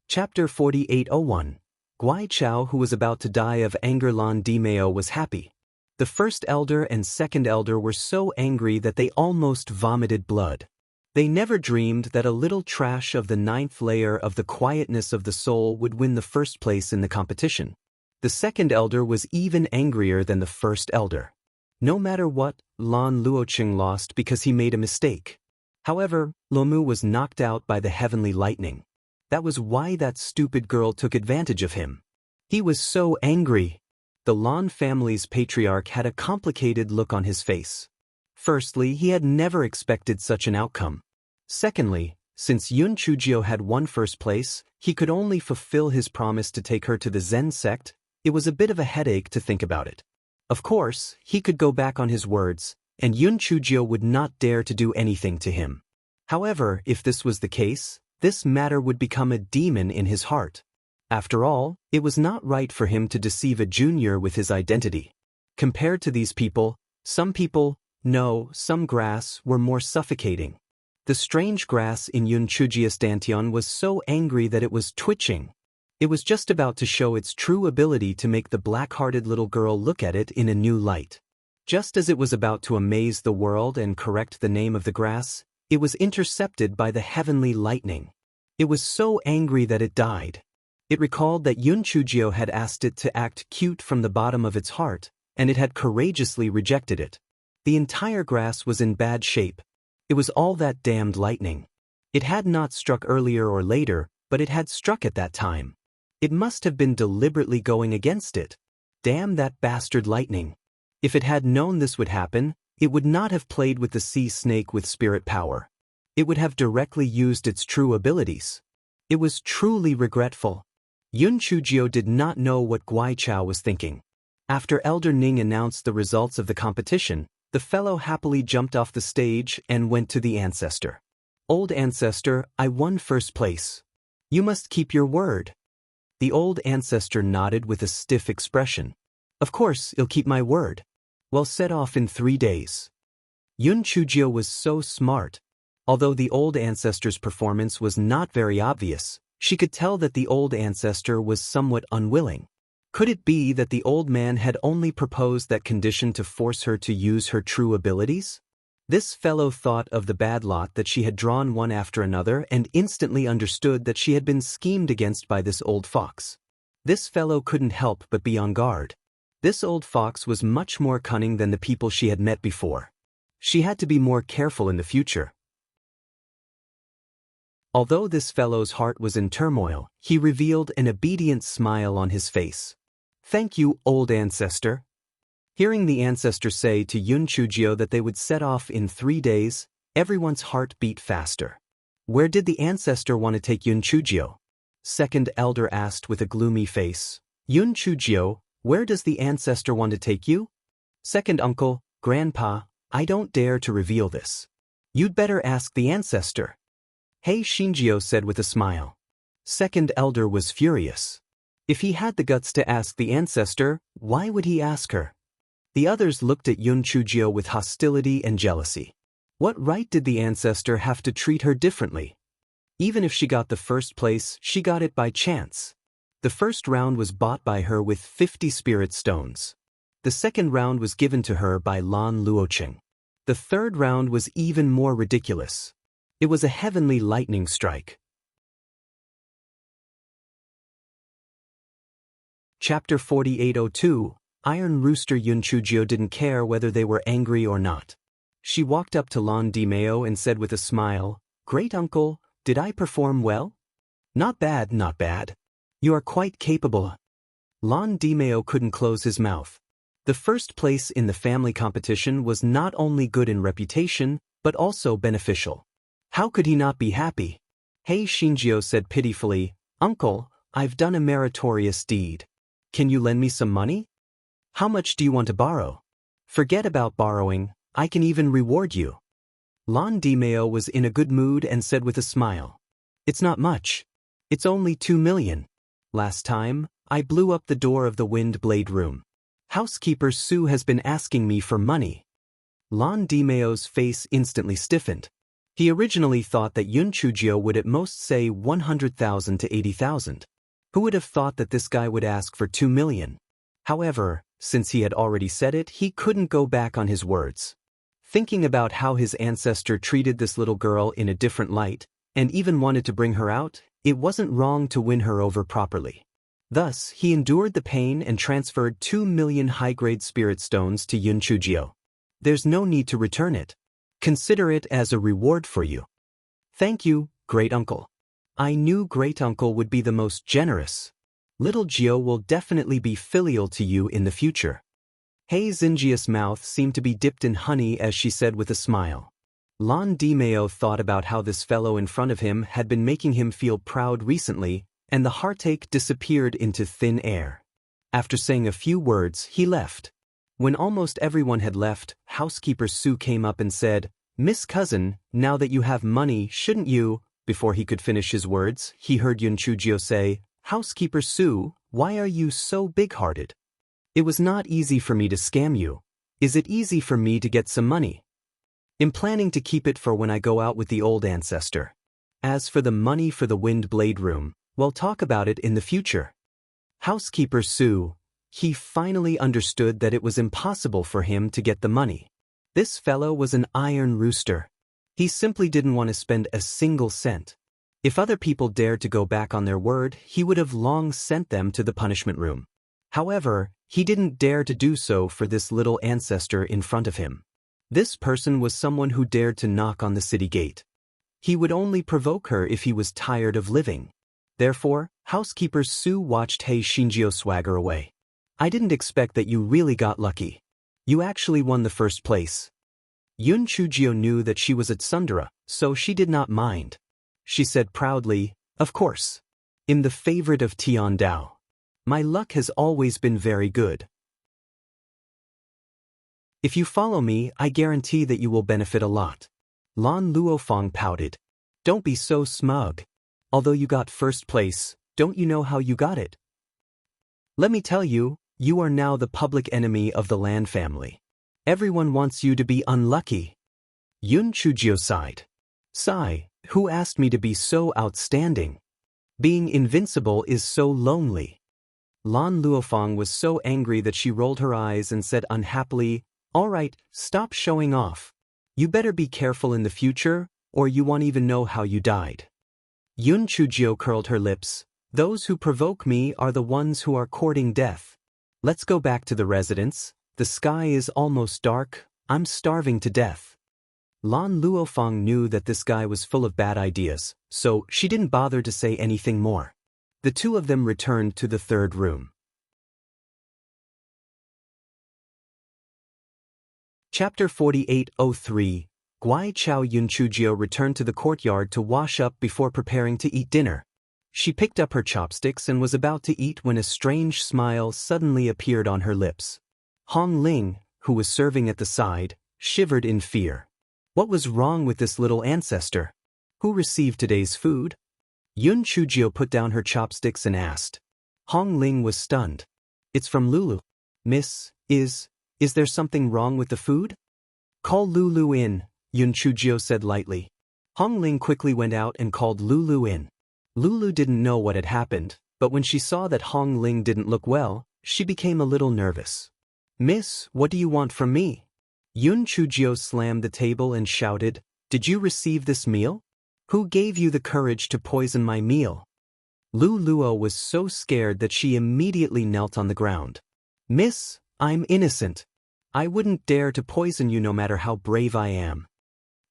[SPEAKER 1] Chapter 4801. Guai Chao, who was about to die of anger. Lan Dimeo was happy. The first elder and second elder were so angry that they almost vomited blood. They never dreamed that a little trash of the 9th layer of the quietness of the soul would win the first place in the competition. The second elder was even angrier than the first elder. No matter what, Lan Luoqing lost because he made a mistake. However, Luomu was knocked out by the heavenly lightning. That was why that stupid girl took advantage of him. He was so angry. The Lan family's patriarch had a complicated look on his face. Firstly, he had never expected such an outcome. Secondly, since Yun Chujio had won first place, he could only fulfill his promise to take her to the Zen sect. It was a bit of a headache to think about it. Of course, he could go back on his words, and Yun Chujio would not dare to do anything to him. However, if this was the case, this matter would become a demon in his heart. After all, it was not right for him to deceive a junior with his identity. Compared to these people, some grass were more suffocating. The strange grass in Yun Chujio's dantian was so angry that it was twitching. It was just about to show its true ability to make the black-hearted little girl look at it in a new light. Just as it was about to amaze the world and correct the name of the grass, it was intercepted by the heavenly lightning. It was so angry that it died. It recalled that Yun Chujio had asked it to act cute from the bottom of its heart, and it had courageously rejected it. The entire grass was in bad shape. It was all that damned lightning. It had not struck earlier or later, but it had struck at that time. It must have been deliberately going against it. Damn that bastard lightning. If it had known this would happen, it would not have played with the sea snake with spirit power. It would have directly used its true abilities. It was truly regretful. Yun Chujio did not know what Guaichao was thinking. After Elder Ning announced the results of the competition, the fellow happily jumped off the stage and went to the ancestor. Old ancestor, I won first place. You must keep your word. The old ancestor nodded with a stiff expression. Of course, I'll keep my word. Well, set off in 3 days. Yun Chujio was so smart. Although the old ancestor's performance was not very obvious, she could tell that the old ancestor was somewhat unwilling. Could it be that the old man had only proposed that condition to force her to use her true abilities? This fellow thought of the bad lot that she had drawn one after another and instantly understood that she had been schemed against by this old fox. This fellow couldn't help but be on guard. This old fox was much more cunning than the people she had met before. She had to be more careful in the future. Although this fellow's heart was in turmoil, he revealed an obedient smile on his face. Thank you, old ancestor. Hearing the ancestor say to Yun Chujio that they would set off in 3 days, everyone's heart beat faster. Where did the ancestor want to take Yun Chujio? Second elder asked with a gloomy face. Yun Chujio, where does the ancestor want to take you? Second uncle, grandpa, I don't dare to reveal this. You'd better ask the ancestor. Hey, Shinjio said with a smile. Second elder was furious. If he had the guts to ask the ancestor, why would he ask her? The others looked at Yun Chujio with hostility and jealousy. What right did the ancestor have to treat her differently? Even if she got the first place, she got it by chance. The first round was bought by her with 50 spirit stones. The second round was given to her by Lan Luocheng. The third round was even more ridiculous. It was a heavenly lightning strike. Chapter 4802, Iron Rooster Yun Chujio didn't care whether they were angry or not. She walked up to Lan Dimeo and said with a smile, Great uncle, did I perform well? Not bad, not bad. You are quite capable. Lan Dimeo couldn't close his mouth. The first place in the family competition was not only good in reputation, but also beneficial. How could he not be happy? Hey, Shinjio said pitifully, Uncle, I've done a meritorious deed. Can you lend me some money? How much do you want to borrow? Forget about borrowing, I can even reward you. Lan Dimeo was in a good mood and said with a smile. It's not much. It's only 2 million. Last time, I blew up the door of the wind blade room. Housekeeper Sue has been asking me for money. Lan Dimeo's face instantly stiffened. He originally thought that Yun Chujio would at most say 100,000 to 80,000. Who would have thought that this guy would ask for 2 million? However, since he had already said it, he couldn't go back on his words. Thinking about how his ancestor treated this little girl in a different light, and even wanted to bring her out, it wasn't wrong to win her over properly. Thus, he endured the pain and transferred 2 million high-grade spirit stones to Yun Chujio. There's no need to return it. Consider it as a reward for you. Thank you, great uncle. I knew great uncle would be the most generous. Little Gio will definitely be filial to you in the future. Hey Xinjia's mouth seemed to be dipped in honey as she said with a smile. Lan Dimeo thought about how this fellow in front of him had been making him feel proud recently, and the heartache disappeared into thin air. After saying a few words, he left. When almost everyone had left, housekeeper Sue came up and said, Miss Cousin, now that you have money, shouldn't you? Before he could finish his words, he heard Yun Chujio say, Housekeeper Sue, why are you so big-hearted? It was not easy for me to scam you. Is it easy for me to get some money? I'm planning to keep it for when I go out with the old ancestor. As for the money for the wind blade room, we'll talk about it in the future. Housekeeper Sue, he finally understood that it was impossible for him to get the money. This fellow was an iron rooster. He simply didn't want to spend a single cent. If other people dared to go back on their word, he would have long sent them to the punishment room. However, he didn't dare to do so for this little ancestor in front of him. This person was someone who dared to knock on the city gate. He would only provoke her if he was tired of living. Therefore, housekeeper Sue watched Hei Shinjio swagger away. I didn't expect that you really got lucky. You actually won the first place. Yun Chujio knew that she was at Sundara, so she did not mind. She said proudly, of course. I'm the favorite of Tian Dao. My luck has always been very good. If you follow me, I guarantee that you will benefit a lot. Lan Luofeng pouted. Don't be so smug. Although you got first place, don't you know how you got it? Let me tell you, you are now the public enemy of the Lan family. Everyone wants you to be unlucky. Yun Chujio sighed. Sigh, who asked me to be so outstanding? Being invincible is so lonely. Lan Luofeng was so angry that she rolled her eyes and said unhappily, all right, stop showing off. You better be careful in the future, or you won't even know how you died. Yun Chujio curled her lips. Those who provoke me are the ones who are courting death. Let's go back to the residence. The sky is almost dark. I'm starving to death. Lan Luofeng knew that this guy was full of bad ideas, so she didn't bother to say anything more. The two of them returned to the third room. Chapter 48:03. Guai Chao Yun Chujio returned to the courtyard to wash up before preparing to eat dinner. She picked up her chopsticks and was about to eat when a strange smile suddenly appeared on her lips. Hong Ling, who was serving at the side, shivered in fear. What was wrong with this little ancestor? Who received today's food? Yun Chujio put down her chopsticks and asked. Hong Ling was stunned. It's from Lulu. Miss, is there something wrong with the food? Call Lulu in, Yun Chujio said lightly. Hong Ling quickly went out and called Lulu in. Lulu didn't know what had happened, but when she saw that Hong Ling didn't look well, she became a little nervous. Miss, what do you want from me? Yun Chujio slammed the table and shouted, Did you receive this meal? Who gave you the courage to poison my meal? Lu Luo was so scared that she immediately knelt on the ground. Miss, I'm innocent. I wouldn't dare to poison you no matter how brave I am.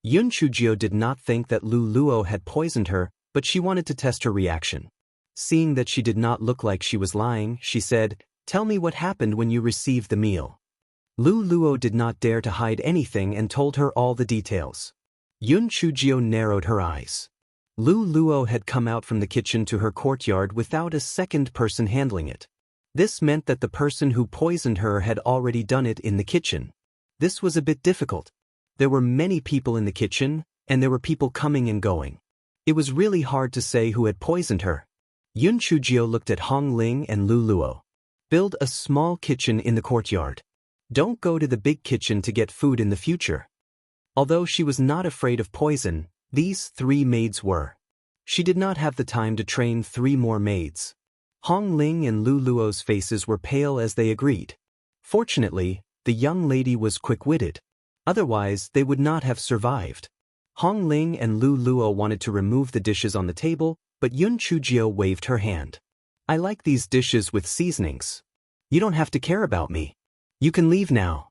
[SPEAKER 1] Yun Chujio did not think that Lu Luo had poisoned her, but she wanted to test her reaction. Seeing that she did not look like she was lying, she said, Tell me what happened when you received the meal. Lu Luo did not dare to hide anything and told her all the details. Yun Chujio narrowed her eyes. Lu Luo had come out from the kitchen to her courtyard without a second person handling it. This meant that the person who poisoned her had already done it in the kitchen. This was a bit difficult. There were many people in the kitchen, and there were people coming and going. It was really hard to say who had poisoned her. Yun Chujio looked at Hong Ling and Lu Luo. Build a small kitchen in the courtyard. Don't go to the big kitchen to get food in the future. Although she was not afraid of poison, these 3 maids were. She did not have the time to train 3 more maids. Hong Ling and Lu Luo's faces were pale as they agreed. Fortunately, the young lady was quick-witted. Otherwise, they would not have survived. Hong Ling and Lu Luo wanted to remove the dishes on the table, but Yun Chujio waved her hand. I like these dishes with seasonings. You don't have to care about me. You can leave now.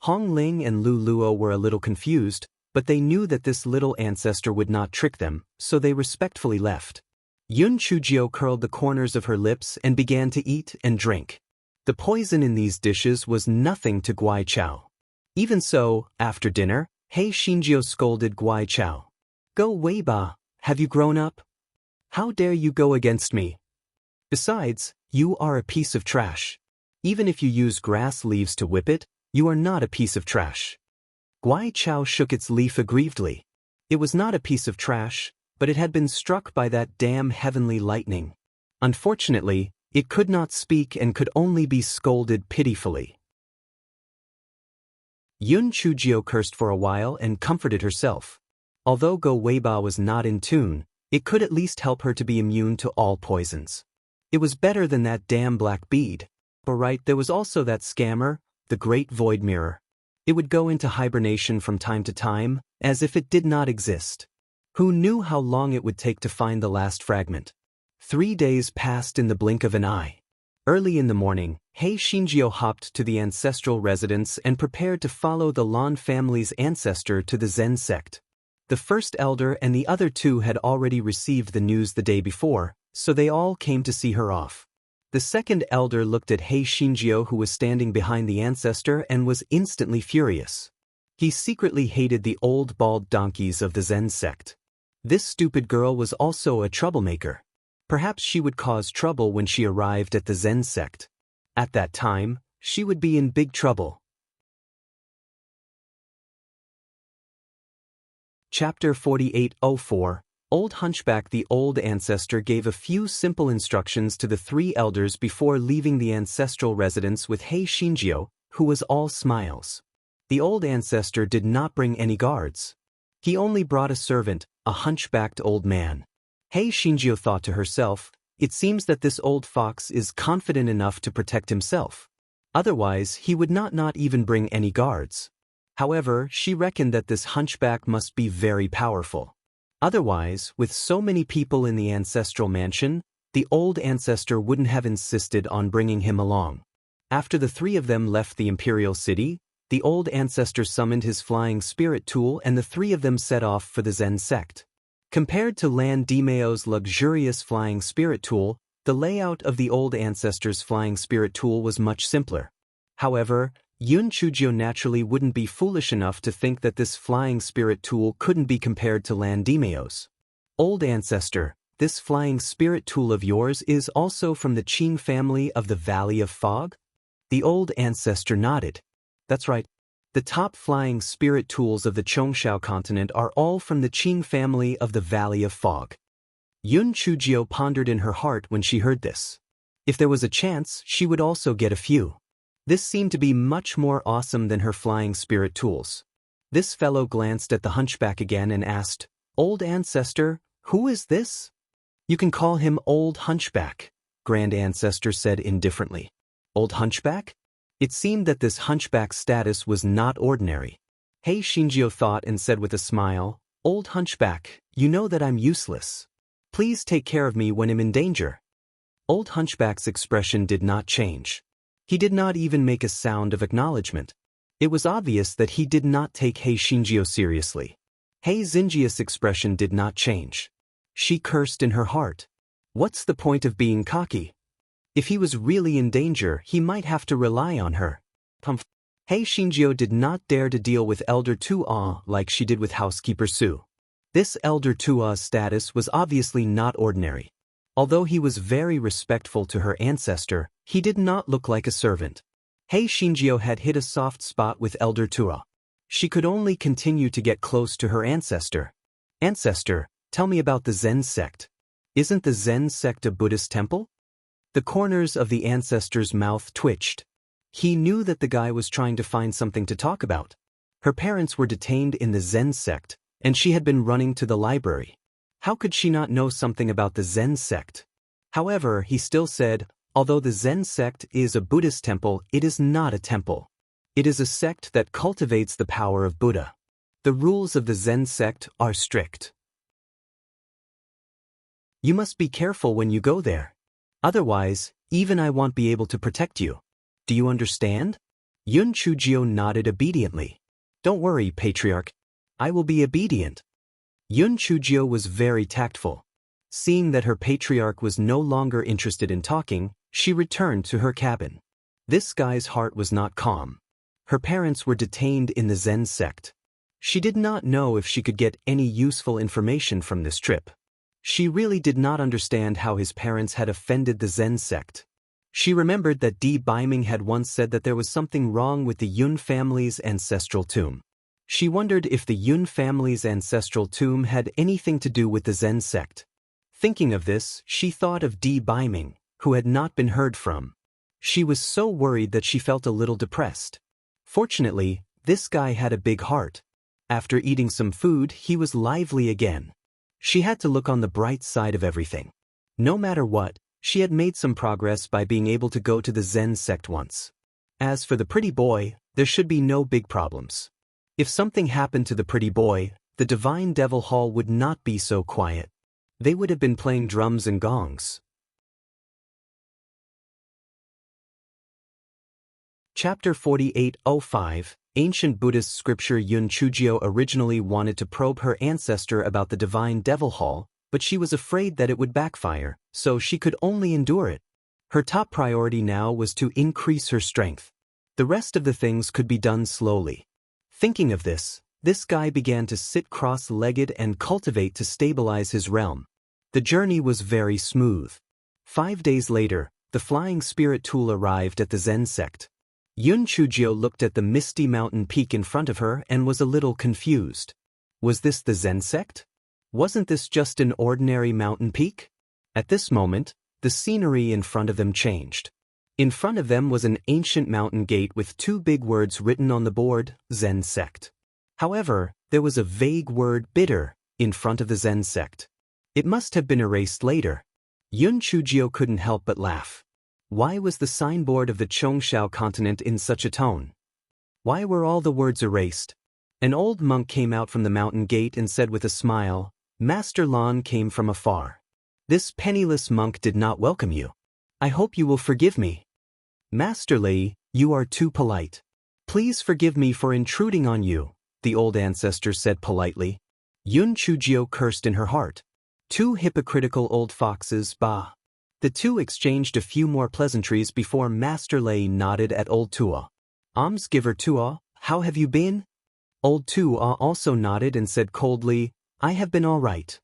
[SPEAKER 1] Hong Ling and Lu Luo were a little confused, but they knew that this little ancestor would not trick them, so they respectfully left. Yun Chujio curled the corners of her lips and began to eat and drink. The poison in these dishes was nothing to Guai Chao. Even so, after dinner, Hei Shinjio scolded Guai Chao. Go Weiba, have you grown up? How dare you go against me? Besides, you are a piece of trash. Even if you use grass leaves to whip it, you are not a piece of trash. Guai Chao shook its leaf aggrievedly. It was not a piece of trash, but it had been struck by that damn heavenly lightning. Unfortunately, it could not speak and could only be scolded pitifully. Yun Chujio cursed for a while and comforted herself. Although Go Weiba was not in tune, it could at least help her to be immune to all poisons. It was better than that damn black bead. Alright, there was also that scammer, the Great Void Mirror. It would go into hibernation from time to time, as if it did not exist. Who knew how long it would take to find the last fragment? 3 days passed in the blink of an eye. Early in the morning, Hei Shinjio hopped to the ancestral residence and prepared to follow the Lan family's ancestor to the Zen sect. The first elder and the other 2 had already received the news the day before, so they all came to see her off. The second elder looked at Hei Shinjio, who was standing behind the ancestor, and was instantly furious. He secretly hated the old bald donkeys of the Zen sect. This stupid girl was also a troublemaker. Perhaps she would cause trouble when she arrived at the Zen sect. At that time, she would be in big trouble. Chapter 48:04. Old Hunchback. The old ancestor gave a few simple instructions to the three elders before leaving the ancestral residence with Hei Shinjio, who was all smiles. The old ancestor did not bring any guards. He only brought a servant, a hunchbacked old man. Hei Shinjio thought to herself, it seems that this old fox is confident enough to protect himself. Otherwise, he would not even bring any guards. However, she reckoned that this hunchback must be very powerful. Otherwise, with so many people in the ancestral mansion, the old ancestor wouldn't have insisted on bringing him along. After the three of them left the imperial city, the old ancestor summoned his flying spirit tool and the three of them set off for the Zen sect. Compared to Lan Dimeo's luxurious flying spirit tool, the layout of the old ancestor's flying spirit tool was much simpler. However, Yun Chujio naturally wouldn't be foolish enough to think that this flying spirit tool couldn't be compared to Lan Dimeo's. Old ancestor, this flying spirit tool of yours is also from the Qing family of the Valley of Fog? The old ancestor nodded. That's right. The top flying spirit tools of the Chongshao continent are all from the Qing family of the Valley of Fog. Yun Chujio pondered in her heart when she heard this. If there was a chance, she would also get a few. This seemed to be much more awesome than her flying spirit tools. This fellow glanced at the hunchback again and asked, Old ancestor, who is this? You can call him Old Hunchback, Grand Ancestor said indifferently. Old Hunchback? It seemed that this hunchback's status was not ordinary. Hei Shinjio thought and said with a smile, Old Hunchback, you know that I'm useless. Please take care of me when I'm in danger. Old Hunchback's expression did not change. He did not even make a sound of acknowledgement. It was obvious that he did not take Hei Shinjio seriously. Hei Xinjia's expression did not change. She cursed in her heart. What's the point of being cocky? If he was really in danger, he might have to rely on her. Hei Shinjio did not dare to deal with Elder Tu'a like she did with Housekeeper Su. This Elder Tu'a's status was obviously not ordinary. Although he was very respectful to her ancestor, he did not look like a servant. Hei Shinjio had hit a soft spot with Elder Tu'a. She could only continue to get close to her ancestor. Ancestor, tell me about the Zen sect. Isn't the Zen sect a Buddhist temple? The corners of the ancestor's mouth twitched. He knew that the guy was trying to find something to talk about. Her parents were detained in the Zen sect, and she had been running to the library. How could she not know something about the Zen sect? However, he still said, although the Zen sect is a Buddhist temple, it is not a temple. It is a sect that cultivates the power of Buddha. The rules of the Zen sect are strict. You must be careful when you go there. Otherwise, even I won't be able to protect you. Do you understand? Yun Chujio nodded obediently. Don't worry, Patriarch. I will be obedient. Yun Chujio was very tactful. Seeing that her patriarch was no longer interested in talking, she returned to her cabin. This guy's heart was not calm. Her parents were detained in the Zen sect. She did not know if she could get any useful information from this trip. She really did not understand how his parents had offended the Zen sect. She remembered that Di Baiming had once said that there was something wrong with the Yun family's ancestral tomb. She wondered if the Yun family's ancestral tomb had anything to do with the Zen sect. Thinking of this, she thought of Di Baiming, who had not been heard from. She was so worried that she felt a little depressed. Fortunately, this guy had a big heart. After eating some food, he was lively again. She had to look on the bright side of everything. No matter what, she had made some progress by being able to go to the Zen sect once. As for the pretty boy, there should be no big problems. If something happened to the pretty boy, the Divine Devil Hall would not be so quiet. They would have been playing drums and gongs. Chapter 48:05. Ancient Buddhist scripture. Yun Chujio originally wanted to probe her ancestor about the Divine Devil Hall, but she was afraid that it would backfire, so she could only endure it. Her top priority now was to increase her strength. The rest of the things could be done slowly. Thinking of this guy began to sit cross-legged and cultivate to stabilize his realm. The journey was very smooth. 5 days later, the flying spirit tool arrived at the Zen sect. Yun Chujio looked at the misty mountain peak in front of her and was a little confused. Was this the Zen sect? Wasn't this just an ordinary mountain peak? At this moment, the scenery in front of them changed. In front of them was an ancient mountain gate with 2 big words written on the board, Zen sect. However, there was a vague word, bitter, in front of the Zen sect. It must have been erased later. Yun Chujio couldn't help but laugh. Why was the signboard of the Chongshao continent in such a tone? Why were all the words erased? An old monk came out from the mountain gate and said with a smile, Master Lan came from afar. This penniless monk did not welcome you. I hope you will forgive me. Master Lei, you are too polite. Please forgive me for intruding on you, the old ancestor said politely. Yun Chujio cursed in her heart. 2 hypocritical old foxes, bah. The 2 exchanged a few more pleasantries before Master Lei nodded at old Tua. Almsgiver Tua, how have you been? Old Tua also nodded and said coldly, I have been all right.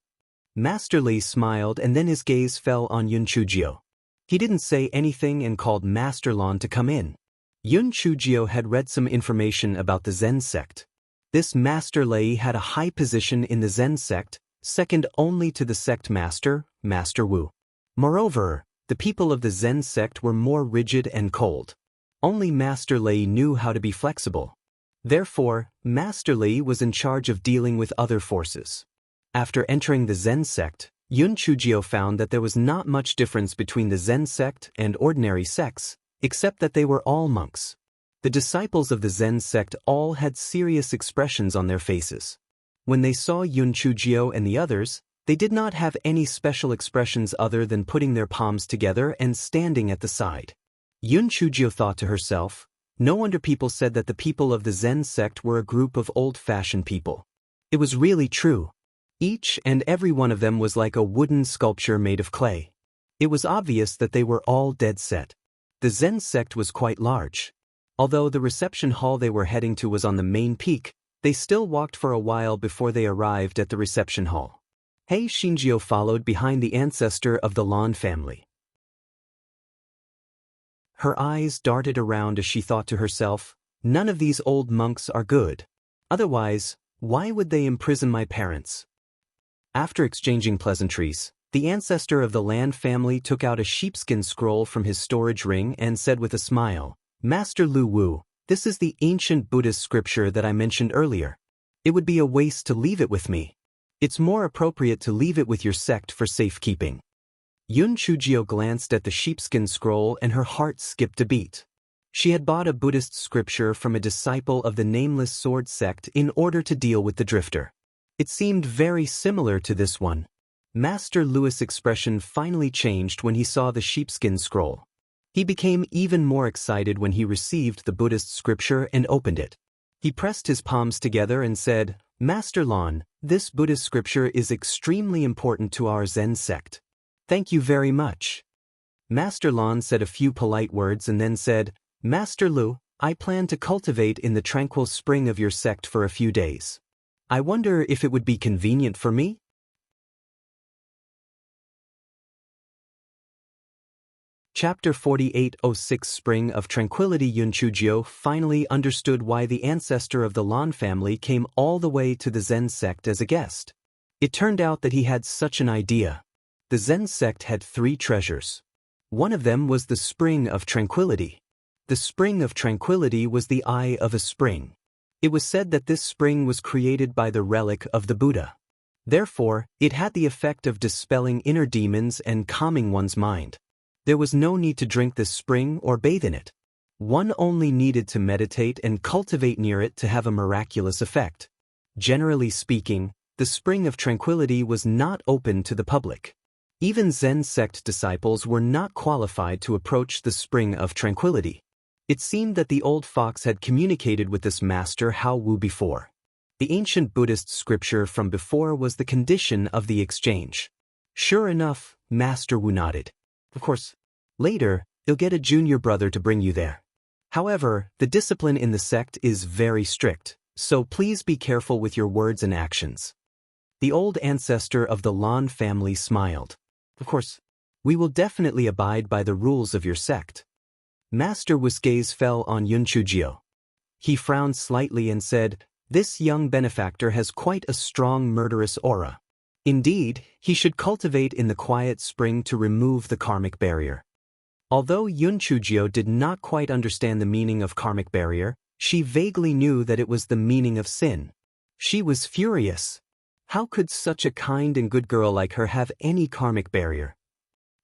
[SPEAKER 1] Master Lei smiled and then his gaze fell on Yun Chujio. He didn't say anything and called Master Lan to come in. Yun Chujio had read some information about the Zen sect. This Master Lei had a high position in the Zen sect, second only to the sect master, Master Wu. Moreover, the people of the Zen sect were more rigid and cold. Only Master Lei knew how to be flexible. Therefore, Master Lei was in charge of dealing with other forces. After entering the Zen sect, Yun Chujio found that there was not much difference between the Zen sect and ordinary sects, except that they were all monks. The disciples of the Zen sect all had serious expressions on their faces. When they saw Yun Chujio and the others, they did not have any special expressions other than putting their palms together and standing at the side. Yun Chujio thought to herself, no wonder people said that the people of the Zen sect were a group of old-fashioned people. It was really true. Each and every one of them was like a wooden sculpture made of clay. It was obvious that they were all dead set. The Zen sect was quite large. Although the reception hall they were heading to was on the main peak, they still walked for a while before they arrived at the reception hall. Hei Shinjio followed behind the ancestor of the Lan family. Her eyes darted around as she thought to herself, none of these old monks are good. Otherwise, why would they imprison my parents? After exchanging pleasantries, the ancestor of the Lan family took out a sheepskin scroll from his storage ring and said with a smile, Master Lu Wu, this is the ancient Buddhist scripture that I mentioned earlier. It would be a waste to leave it with me. It's more appropriate to leave it with your sect for safekeeping. Yun Chujio glanced at the sheepskin scroll and her heart skipped a beat. She had bought a Buddhist scripture from a disciple of the Nameless Sword sect in order to deal with the drifter. It seemed very similar to this one. Master Louis' expression finally changed when he saw the sheepskin scroll. He became even more excited when he received the Buddhist scripture and opened it. He pressed his palms together and said, Master Lan, this Buddhist scripture is extremely important to our Zen sect. Thank you very much. Master Lan said a few polite words and then said, Master Lu, I plan to cultivate in the tranquil spring of your sect for a few days. I wonder if it would be convenient for me? Chapter 4806 Spring of Tranquility. Yun Chujio finally understood why the ancestor of the Lan family came all the way to the Zen sect as a guest. It turned out that he had such an idea. The Zen sect had 3 treasures. One of them was the Spring of Tranquility. The Spring of Tranquility was the eye of a spring. It was said that this spring was created by the relic of the Buddha. Therefore, it had the effect of dispelling inner demons and calming one's mind. There was no need to drink this spring or bathe in it. One only needed to meditate and cultivate near it to have a miraculous effect. Generally speaking, the Spring of Tranquility was not open to the public. Even Zen sect disciples were not qualified to approach the Spring of Tranquility. It seemed that the old fox had communicated with this master Hao Wu before. The ancient Buddhist scripture from before was the condition of the exchange. Sure enough, Master Wu nodded. Of course, later, you'll get a junior brother to bring you there. However, the discipline in the sect is very strict, so please be careful with your words and actions. The old ancestor of the Lan family smiled. Of course, we will definitely abide by the rules of your sect. Master Wu's gaze fell on Yun Chujio. He frowned slightly and said, "This young benefactor has quite a strong murderous aura. Indeed, he should cultivate in the quiet spring to remove the karmic barrier." Although Yun Chujio did not quite understand the meaning of karmic barrier, she vaguely knew that it was the meaning of sin. She was furious. How could such a kind and good girl like her have any karmic barrier?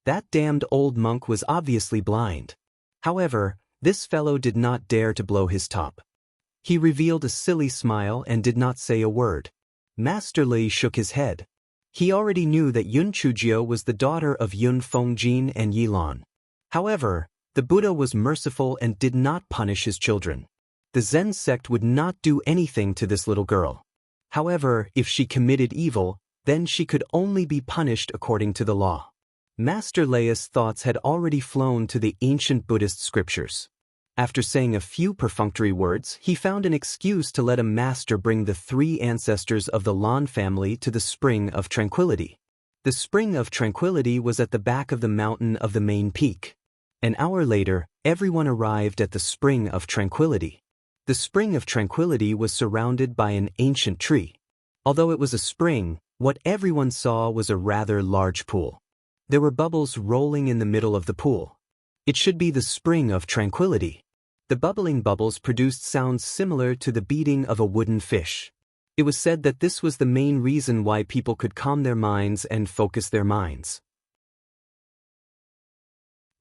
[SPEAKER 1] That damned old monk was obviously blind. However, this fellow did not dare to blow his top. He revealed a silly smile and did not say a word. Master Li shook his head. He already knew that Yun Chujio was the daughter of Yun Fengjin and Yilan. However, the Buddha was merciful and did not punish his children. The Zen sect would not do anything to this little girl. However, if she committed evil, then she could only be punished according to the law. Master Leia's thoughts had already flown to the ancient Buddhist scriptures. After saying a few perfunctory words, he found an excuse to let a master bring the three ancestors of the Lan family to the Spring of Tranquility. The Spring of Tranquility was at the back of the mountain of the main peak. An hour later, everyone arrived at the Spring of Tranquility. The Spring of Tranquility was surrounded by an ancient tree. Although it was a spring, what everyone saw was a rather large pool. There were bubbles rolling in the middle of the pool. It should be the Spring of Tranquility. The bubbling bubbles produced sounds similar to the beating of a wooden fish. It was said that this was the main reason why people could calm their minds and focus their minds.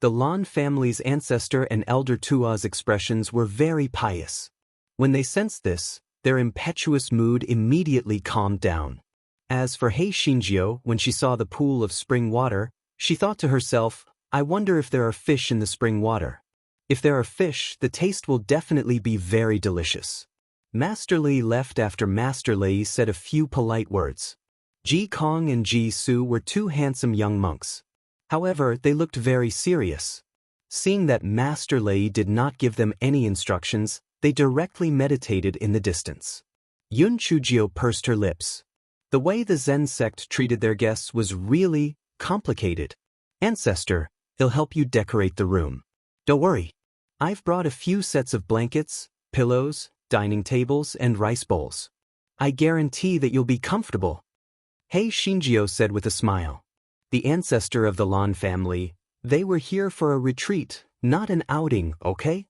[SPEAKER 1] The Lan family's ancestor and elder Tua's expressions were very pious. When they sensed this, their impetuous mood immediately calmed down. As for Hei Shinjio, when she saw the pool of spring water, she thought to herself, "I wonder if there are fish in the spring water. If there are fish, the taste will definitely be very delicious." Master Li left after Master Li said a few polite words. Ji Kong and Ji Su were two handsome young monks. However, they looked very serious. Seeing that Master Li did not give them any instructions, they directly meditated in the distance. Yun Chujio pursed her lips. The way the Zen sect treated their guests was really complicated. "Ancestor, he'll help you decorate the room. Don't worry. I've brought a few sets of blankets, pillows, dining tables, and rice bowls. I guarantee that you'll be comfortable." Hei Shinjio said with a smile. The ancestor of the Lan family, they were here for a retreat, not an outing, okay?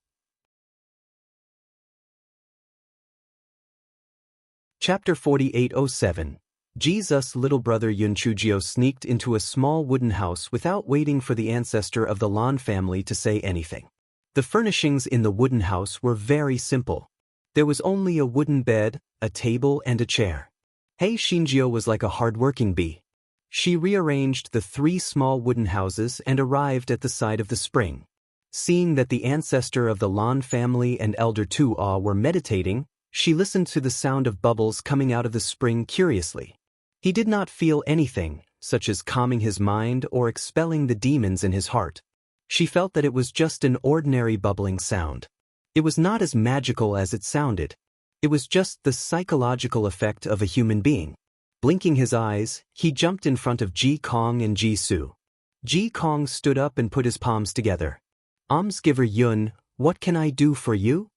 [SPEAKER 1] Chapter 4807. Jesus' little brother Yun Chujio sneaked into a small wooden house without waiting for the ancestor of the Lan family to say anything. The furnishings in the wooden house were very simple. There was only a wooden bed, a table, and a chair. Hei Shinjio was like a hard-working bee. She rearranged the three small wooden houses and arrived at the side of the spring. Seeing that the ancestor of the Lan family and elder Tua were meditating, she listened to the sound of bubbles coming out of the spring curiously. He did not feel anything, such as calming his mind or expelling the demons in his heart. She felt that it was just an ordinary bubbling sound. It was not as magical as it sounded. It was just the psychological effect of a human being. Blinking his eyes, he jumped in front of Ji Kong and Ji Su. Ji Kong stood up and put his palms together. "Almsgiver Yun, what can I do for you?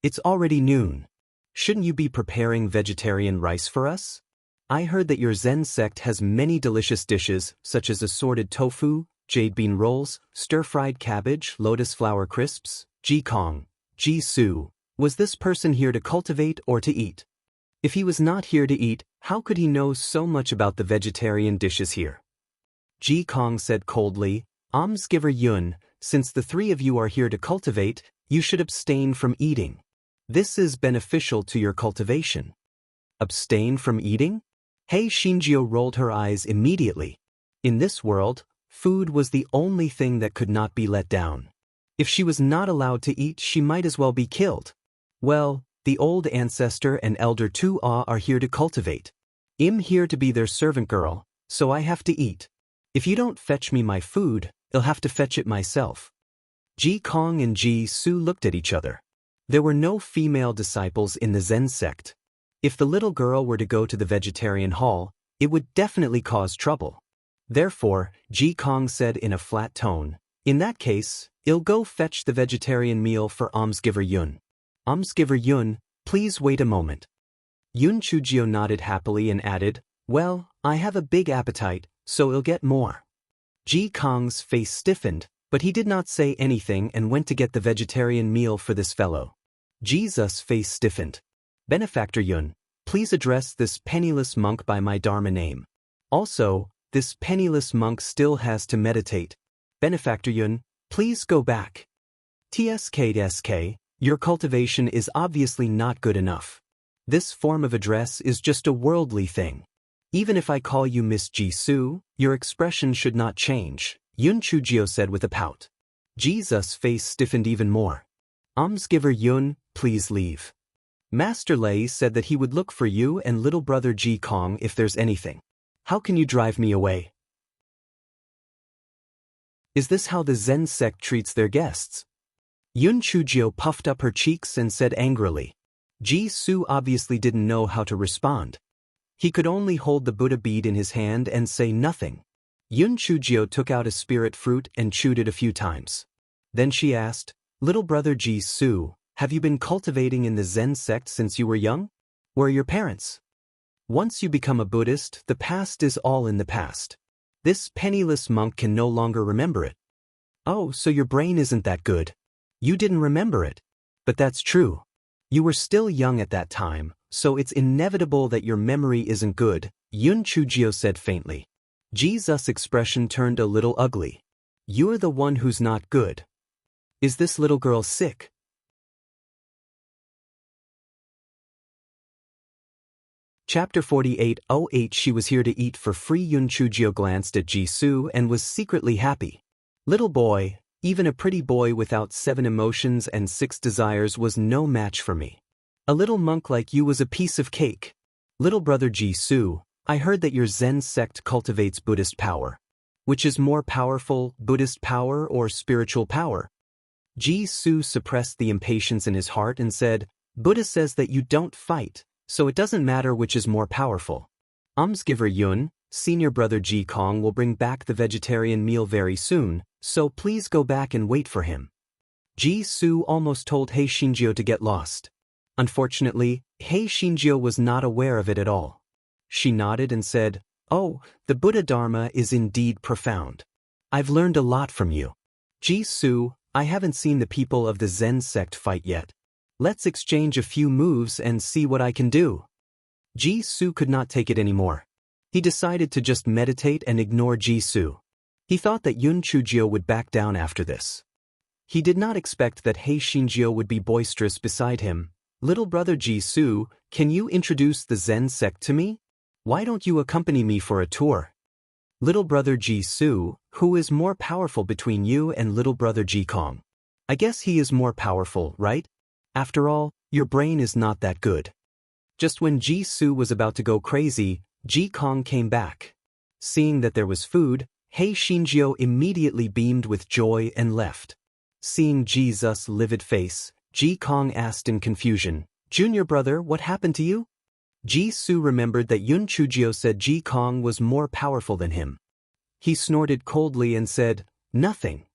[SPEAKER 1] It's already noon. Shouldn't you be preparing vegetarian rice for us? I heard that your Zen sect has many delicious dishes, such as assorted tofu, jade bean rolls, stir-fried cabbage, lotus flower crisps." Ji Kong, Ji Su, was this person here to cultivate or to eat? If he was not here to eat, how could he know so much about the vegetarian dishes here? Ji Kong said coldly, "Almsgiver Yun, since the three of you are here to cultivate, you should abstain from eating. This is beneficial to your cultivation." Abstain from eating? Hei Shinjio rolled her eyes immediately. In this world, food was the only thing that could not be let down. If she was not allowed to eat, she might as well be killed. Well, the old ancestor and elder Tua are here to cultivate. I'm here to be their servant girl, so I have to eat. If you don't fetch me my food, I'll have to fetch it myself. Ji Kong and Ji Su looked at each other. There were no female disciples in the Zen sect. If the little girl were to go to the vegetarian hall, it would definitely cause trouble. Therefore, Ji Kong said in a flat tone, "In that case, I'll go fetch the vegetarian meal for almsgiver Yun. Almsgiver Yun, please wait a moment." Yun Chujio nodded happily and added, "Well, I have a big appetite, so I'll get more." Ji Kong's face stiffened, but he did not say anything and went to get the vegetarian meal for this fellow. Ji's face stiffened. "Benefactor Yun, please address this penniless monk by my Dharma name. Also, this penniless monk still has to meditate. Benefactor Yun, please go back. TSK, your cultivation is obviously not good enough. This form of address is just a worldly thing. Even if I call you Miss Ji Su, your expression should not change," Yun Chujio said with a pout. Ji's face stiffened even more. "Almsgiver Yun, please leave. Master Lei said that he would look for you and little brother Ji Kong if there's anything. How can you drive me away? Is this how the Zen sect treats their guests?" Yun Chujio puffed up her cheeks and said angrily. Ji Su obviously didn't know how to respond. He could only hold the Buddha bead in his hand and say nothing. Yun Chujio took out a spirit fruit and chewed it a few times. Then she asked, "Little brother Ji Su, have you been cultivating in the Zen sect since you were young? Where are your parents? Once you become a Buddhist, the past is all in the past. This penniless monk can no longer remember it." "Oh, so your brain isn't that good. You didn't remember it. But that's true. You were still young at that time, so it's inevitable that your memory isn't good," Yun Chujio said faintly. Ji's expression turned a little ugly. "You're the one who's not good. Is this little girl sick?" Chapter 48:08 She was here to eat for free. Yun Chujio glanced at Ji Su and was secretly happy. Little boy, even a pretty boy without 7 emotions and 6 desires was no match for me. A little monk like you was a piece of cake. Little brother Ji Su, I heard that your Zen sect cultivates Buddhist power. Which is more powerful, Buddhist power or spiritual power? Ji Su suppressed the impatience in his heart and said, "Buddha says that you don't fight, so it doesn't matter which is more powerful. Almsgiver Yun, senior brother Ji Kong will bring back the vegetarian meal very soon, so please go back and wait for him." Ji Su almost told Hei Shinjio to get lost. Unfortunately, Hei Shinjio was not aware of it at all. She nodded and said, "Oh, the Buddha Dharma is indeed profound. I've learned a lot from you. Ji Su, I haven't seen the people of the Zen sect fight yet. Let's exchange a few moves and see what I can do." Ji Su could not take it anymore. He decided to just meditate and ignore Ji Su. He thought that Yun Chujio would back down after this. He did not expect that Hei Shinjio would be boisterous beside him. "Little brother Ji Su, can you introduce the Zen sect to me? Why don't you accompany me for a tour? Little brother Ji Su, who is more powerful between you and little brother Ji Kong? I guess he is more powerful, right? After all, your brain is not that good." Just when Ji Su was about to go crazy, Ji Kong came back. Seeing that there was food, Hei Shinjio immediately beamed with joy and left. Seeing Ji's livid face, Ji Kong asked in confusion, "Junior brother, what happened to you?" Ji Su remembered that Yun Chujio said Ji Kong was more powerful than him. He snorted coldly and said, "Nothing."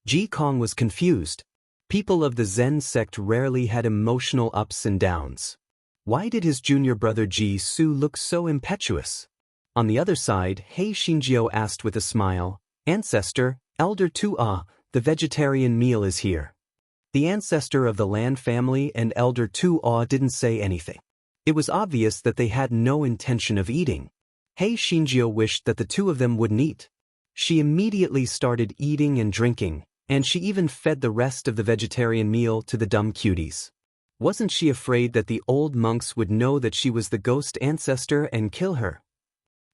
[SPEAKER 1] Ji Kong was confused. People of the Zen sect rarely had emotional ups and downs. Why did his junior brother Ji Su look so impetuous? On the other side, Hei Shinjio asked with a smile, "Ancestor, Elder Tu-Ah, the vegetarian meal is here." The ancestor of the Land family and Elder Tu-Ah didn't say anything. It was obvious that they had no intention of eating. Hei Shinjio wished that the two of them wouldn't eat. She immediately started eating and drinking, and she even fed the rest of the vegetarian meal to the dumb cuties. Wasn't she afraid that the old monks would know that she was the ghost ancestor and kill her?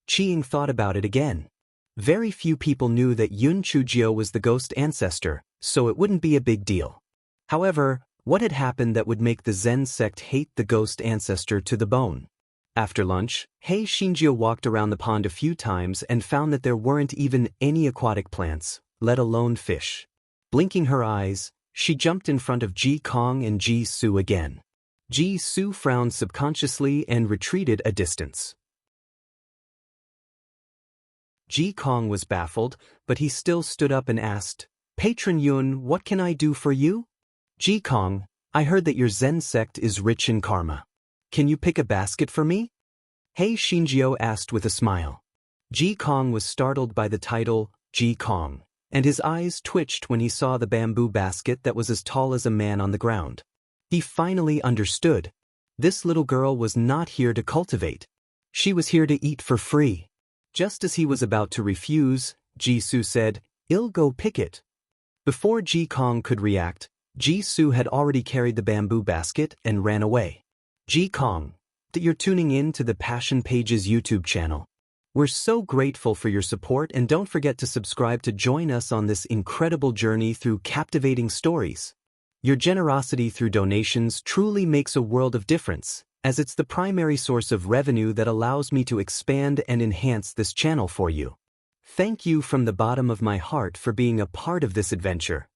[SPEAKER 1] Chiing thought about it again. Very few people knew that Yun Chujio was the ghost ancestor, so it wouldn't be a big deal. However, what had happened that would make the Zen sect hate the ghost ancestor to the bone? After lunch, Hei Shinjio walked around the pond a few times and found that there weren't even any aquatic plants, let alone fish. Blinking her eyes, she jumped in front of Ji Kong and Ji Su again. Ji Su frowned subconsciously and retreated a distance. Ji Kong was baffled, but he still stood up and asked, "Patron Yun, what can I do for you?" "Ji Kong, I heard that your Zen sect is rich in karma. Can you pick a basket for me?" Hei Shinjio asked with a smile. Ji Kong was startled by the title, Ji Kong, and his eyes twitched when he saw the bamboo basket that was as tall as a man on the ground. He finally understood. This little girl was not here to cultivate. She was here to eat for free. Just as he was about to refuse, Ji Su said, "I'll go pick it." Before Ji Kong could react, Ji Su had already carried the bamboo basket and ran away. Ji Kong, that you're tuning in to the Passion Pages YouTube channel. We're so grateful for your support, and don't forget to subscribe to join us on this incredible journey through captivating stories. Your generosity through donations truly makes a world of difference, as it's the primary source of revenue that allows me to expand and enhance this channel for you. Thank you from the bottom of my heart for being a part of this adventure.